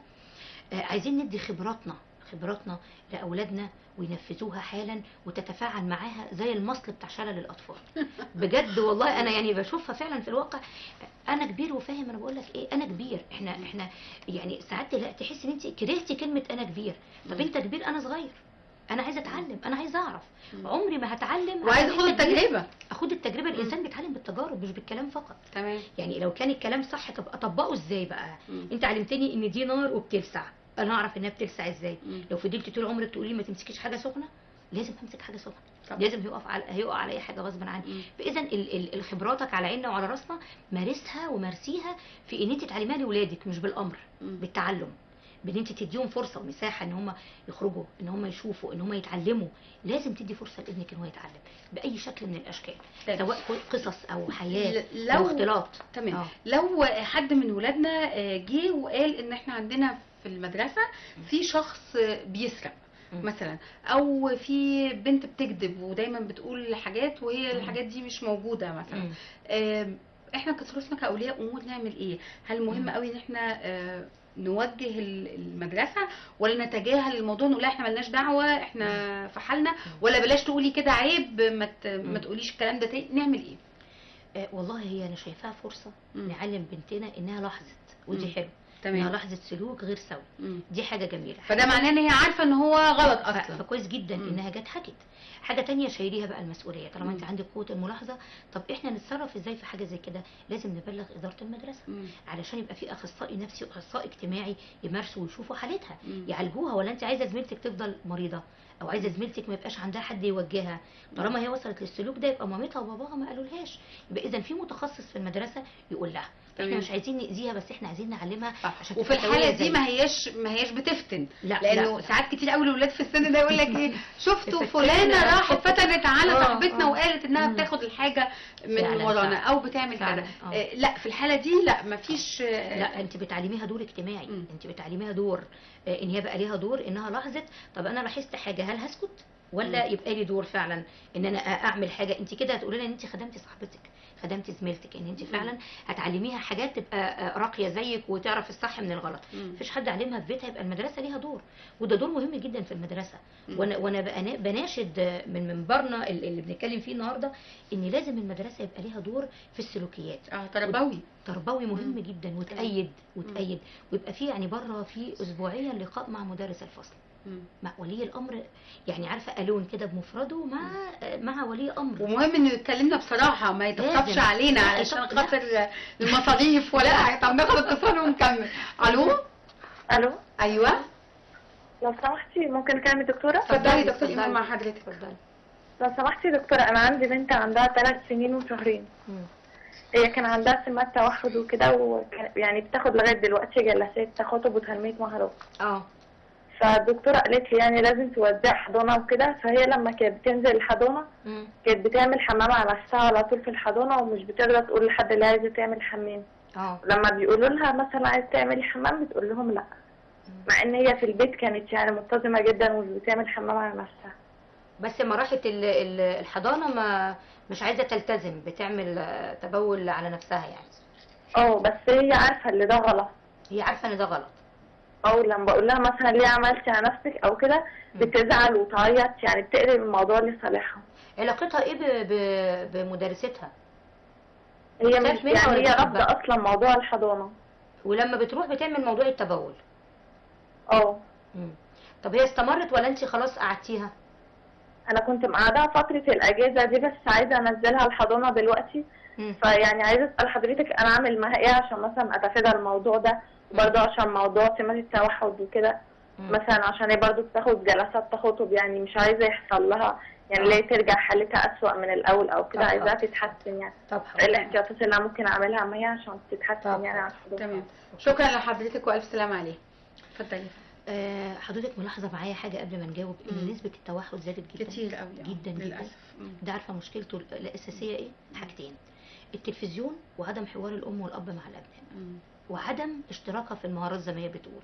عايزين ندي خبراتنا لاولادنا وينفذوها حالا وتتفاعل معاها زي المصل بتاع شلل الاطفال. بجد والله انا يعني بشوفها فعلا في الواقع. انا كبير وفاهم، انا بقول لك ايه، انا كبير. احنا يعني ساعات تحس ان انت كرهتي كلمه انا كبير. طب انت كبير، انا صغير، انا عايزه اتعلم، انا عايزه اعرف. عمري ما هتعلم وعايزه اخد التجربه. اخد التجربه. الانسان بيتعلم بالتجارب مش بالكلام فقط. تمام. يعني لو كان الكلام صح طب اطبقه ازاي بقى؟ انت علمتني ان دي نار وبتلسع، انا هعرف انها بتلسع ازاي؟ لو فضلت طول عمرك تقولي لي ما تمسكيش حاجه سخنه، لازم همسك حاجه سخنه. لازم هيقع على اي حاجه غصب عني. فاذا خبراتك على عيننا وعلى راسنا، مارسها ومارسيها في ان انت تعلميها لاولادك مش بالامر، بالتعلم، بان انت تديهم فرصه ومساحه ان هم يخرجوا، ان هم يشوفوا، ان هم يتعلموا. لازم تدي فرصه لابنك ان هو يتعلم باي شكل من الاشكال، سواء قصص او حياه او اختلاط. تمام. لو حد من ولادنا جه وقال ان احنا عندنا في المدرسه في شخص بيسرق مثلا، او في بنت بتكذب ودايما بتقول حاجات وهي الحاجات دي مش موجوده مثلا، احنا كترسنا كاولياء امور نعمل ايه؟ هل مهم قوي ان احنا نوجه المدرسه، ولا نتجاهل الموضوع نقول احنا ملناش دعوه، احنا في حالنا، ولا بلاش تقولي كده عيب، ما تقوليش الكلام ده تاني؟ نعمل ايه؟ والله هي انا شايفاها فرصه نعلم بنتنا انها لاحظت، ودي حلو. تمام. انها لاحظت سلوك غير سوي، دي حاجه جميله. فده معناه ان هي عارفه ان هو غلط اصلا. فكويس جدا انها جت حكت. حاجه تانية، شايليها بقى المسؤوليه. طالما انت عندك قوه الملاحظه، طب احنا نتصرف ازاي في حاجه زي كده؟ لازم نبلغ اداره المدرسه علشان يبقى في اخصائي نفسي واخصائي اجتماعي يمارسوا ويشوفوا حالتها، يعالجوها. ولا انت عايزه زميلتك تفضل مريضه، او عايزه زميلتك ما يبقاش عندها حد يوجهها؟ طالما هي وصلت للسلوك ده يبقى مامتها وباباها ما قالولهاش. يبقى اذا في متخصص في المدرسه يقول لها. احنا مش عايزين ناذيها، بس احنا عايزين نعلمها عشان. وفي الحاله دي ما هياش بتفتن. لانه ساعات كتير قوي الاولاد في السن ده يقول لك ايه، شفتوا فلانه راحت فتنت على صاحبتنا وقالت انها بتاخد الحاجه من ورانا او بتعمل كذا. لا في الحاله دي لا، ما فيش. لا، انت بتعلميها دور اجتماعي. انت بتعلميها دور ان هي بقى ليها دور انها لاحظت. طب انا لاحظت حاجه، هل هسكت ولا يبقى لي دور فعلا ان انا اعمل حاجه؟ انت كده هتقولي لها ان انت خدمتي صاحبتك، خدمتي زميلتك، ان انت فعلا هتعلميها حاجات تبقى راقيه زيك وتعرف الصح من الغلط. مفيش حد علمها في بيتها، يبقى المدرسه ليها دور، وده دور مهم جدا في المدرسه. وانا بناشد من منبرنا اللي بنتكلم فيه النهارده ان لازم المدرسه يبقى ليها دور في السلوكيات. تربوي مهم جدا، وتأيد ويبقى فيه يعني بره في اسبوعيا لقاء مع مدرس الفصل، مع ولي الامر. يعني عارفه الون كده بمفرده مع ولي امر. ومهم انه يتكلمنا بصراحه، ما يطبطبش علينا علشان خاطر المصاريف ولا. طب ناخد اتصال ونكمل. الو. ايوه لو سمحتي ممكن اكلم الدكتوره؟ اتفضلي دكتور ايمان مع حضرتك. اتفضلي. لو سمحتي دكتوره، انا عندي بنت عندها 3 سنين وشهرين. هي كان عندها سمات توحد وكده، يعني بتاخد لغايه دلوقتي جلسات تخاطب وتنميه مهارات. فالدكتوره قالت لي يعني لازم توديها حضانه وكده. فهي لما كانت بتنزل الحضانه كانت بتعمل حمام على نفسها على طول في الحضانه، ومش بتقدر تقول لحد اللي عايزه تعمل حمام. لما بيقولوا لها مثلا عايز تعملي حمام بتقول لهم لا، مع ان هي في البيت كانت يعني ملتزمه جدا وبتعمل حمام على نفسها. بس لما راحت الحضانه ما مش عايزه تلتزم، بتعمل تبول على نفسها يعني. بس هي عارفه ان ده غلط. هي عارفه ان ده غلط. لما بقول لها مثلا ليه عملتي على نفسك او كده بتزعل وتعيط، يعني بتقلب الموضوع لصالحها. علاقتها ايه بمدرستها؟ هي مش يعني هي رافضه اصلا موضوع الحضانه، ولما بتروح بتعمل موضوع التبول. طب هي استمرت ولا انت خلاص قعدتيها؟ انا كنت مقعدها فتره الاجازه دي، بس عايزه انزلها الحضانه دلوقتي. فيعني عايزه اسال حضرتك انا اعمل معاها ايه عشان مثلا اتفادى الموضوع ده، برضه عشان موضوع سمات التوحد وكده. مثلا عشان هي برضه بتاخد جلسات تخاطب، يعني مش عايزه يحصل لها يعني لا ترجع حالتها اسوأ من الاول او كده، عايزاها تتحسن يعني. الاحتياطات اللي انا ممكن اعملها معاها عشان تتحسن يعني على الحضانه. تمام، شكرا لحضرتك والف سلامه عليها. اتفضلي. حضرتك ملاحظه معايا حاجه قبل ما نجاوب، ان نسبه التوحد زادت جدا كتير قوي جدا للاسف. ده عارفه مشكلته الاساسيه ايه؟ حاجتين: التلفزيون وعدم حوار الام والاب مع الابناء، وعدم اشتراكها في المهارات زي ما هي بتقول.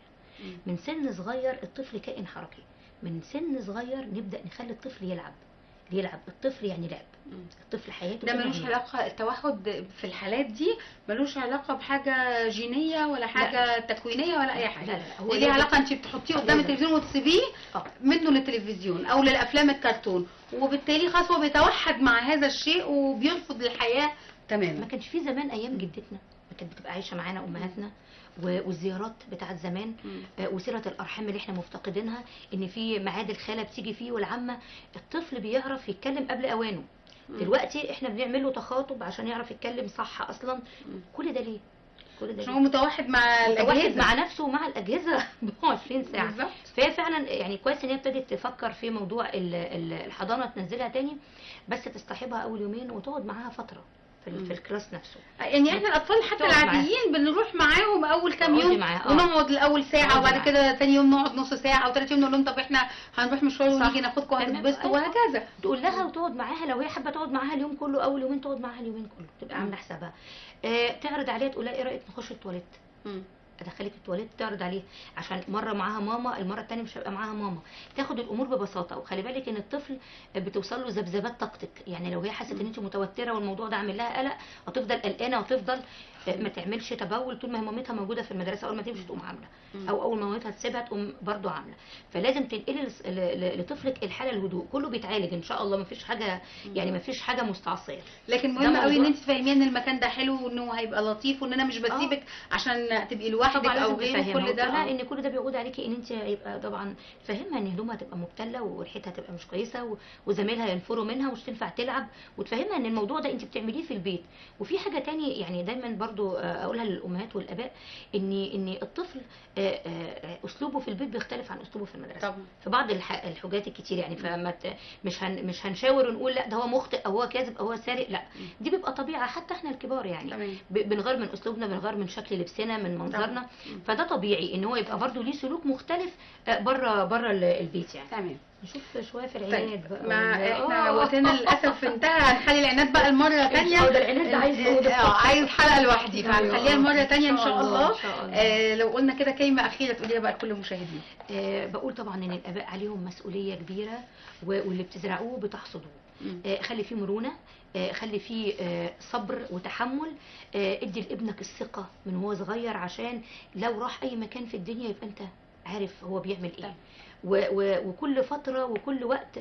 من سن صغير الطفل كائن حركي، من سن صغير نبدا نخلي الطفل يلعب. الطفل يعني لعب. الطفل حياته ده ملوش علاقه، التوحد في الحالات دي ملوش علاقه بحاجه جينيه ولا حاجه تكوينيه ولا اي حاجه. لا هو ليه علاقه انت بتحطيه قدام التلفزيون وتسيبيه منه للتلفزيون او للافلام الكرتون، وبالتالي خلاص هو بيتوحد مع هذا الشيء وبيرفض الحياه تماما. ما كانش في زمان ايام جدتنا كانت بتبقى عايشه معانا امهاتنا، والزيارات بتاعت زمان، وسيره الارحام اللي احنا مفتقدينها، ان في ميعاد الخاله بتيجي فيه والعمه، الطفل بيعرف يتكلم قبل اوانه. دلوقتي احنا بنعمل له تخاطب عشان يعرف يتكلم صح اصلا. كل ده ليه؟ عشان هو متوحد مع الاجهزه، مع نفسه ومع الاجهزه 24 ساعه. بالظبط. فهي فعلا يعني كويس ان هي ابتدت تفكر في موضوع الحضانه، تنزلها تاني، بس تصطحبها اول يومين وتقعد معاها فتره في الكلاس نفسه. يعني احنا الاطفال حتى العاديين بنروح معاهم اول كام يوم ونقعد الاول ساعه، وبعد كده ثاني يوم نقعد نص ساعه، او ثالث يوم نقول لهم طب احنا هنروح مشوار ونيجي ناخدكم هتتبسطوا، وهكذا. تقول لها وتقعد معاها لو هي حابه تقعد معاها اليوم كله، اول يومين تقعد معاها اليومين كله، تبقى عامله حسابها. تعرض عليها تقول لها ايه رايك نخش التواليت؟ ادخلك التواليت، تعرض عليه عشان مره معاها ماما، المره الثانيه مش هيبقى معاها ماما. تاخد الامور ببساطه، وخلي بالك ان الطفل بتوصل له ذبذبات طاقتك، يعني لو هي حست ان انت متوتره والموضوع ده عامل لها قلق، هتفضل قلقانه وتفضل ما تعملش تبول طول ما هي مامتها موجوده في المدرسه، اول ما تمشي تقوم عامله، او اول ما مامتها تسيبها تقوم برضو عامله. فلازم تنقلي لطفلك الحاله الهدوء، كله بيتعالج ان شاء الله، ما فيش حاجه يعني ما فيش حاجه مستعصيه. لكن مهم قوي ان انت تفهميها ان المكان ده حلو وانه هيبقى لطيف، وان انا مش بسيبك عشان تبقي لوحدك او غيره. كل ده ان كل ده بيعود عليكي ان انت يبقى طبعا فهمها ان هدومها هتبقى مبتله وريحتها هتبقى مش كويسه وزمايلها ينفروا منها ومش تنفع تلعب، وتفهمها ان الموضوع ده انت بتعمليه في البيت. وفي حاجه تاني يعني دايما برضو اقولها للامهات والاباء، ان الطفل اسلوبه في البيت بيختلف عن اسلوبه في المدرسه طبعا. في بعض الحاجات الكتير يعني، فما مش هنشاور ونقول لا ده هو مخطئ او هو كاذب او هو سارق، لا دي بيبقى طبيعه حتى احنا الكبار يعني بنغير من اسلوبنا، بنغير من شكل لبسنا، من منظرنا، فده طبيعي ان هو يبقى برضو ليه سلوك مختلف بره البيت يعني. تمام. نشوف شويه في العناد بقى. ما احنا وقتنا للاسف انتهى، هنخلي العناد بقى المره ثانيه. ده العناد ده عايز حلقه لوحدي، فهنخليها المره ثانيه ان شاء الله. لو قلنا كده كلمه اخيره تقوليها بقى لكل المشاهدين. بقول طبعا ان الاباء عليهم مسؤوليه كبيره، واللي بتزرعوه بتحصدوه. خلي فيه مرونه، خلي فيه صبر وتحمل، ادي لابنك الثقه من هو صغير، عشان لو راح اي مكان في الدنيا يبقى انت عارف هو بيعمل ايه. وكل فتره وكل وقت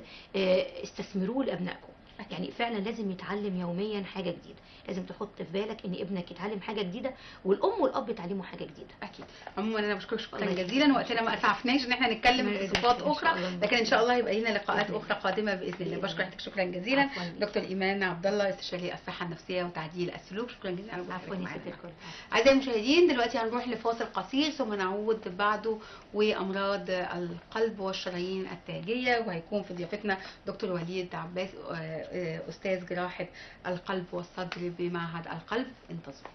استثمروه لابنائكم. يعني فعلا لازم يتعلم يوميا حاجه جديده، لازم تحط في بالك ان ابنك يتعلم حاجه جديده، والام والاب يتعلموا حاجه جديده. اكيد. عموما انا بشكرك شكرا جزيلا، وقتنا ما اسعفناش ان احنا نتكلم في صفات اخرى، لكن ان شاء الله يبقى لنا لقاءات اخرى قادمه باذن الله. بشكرك شكرا جزيلا دكتور ايمان عبد الله، استشاري الصحه النفسيه وتعديل السلوك. شكرا جزيلا. عفوا يا ست الكل. اعزائي المشاهدين، دلوقتي هنروح لفاصل قصير ثم نعود بعده، وامراض القلب والشرايين التاجيه، وهيكون في ضيافتنا دكتور وليد عباس، استاذ جراحه القلب والصدر بمعهد القلب. انتظروا.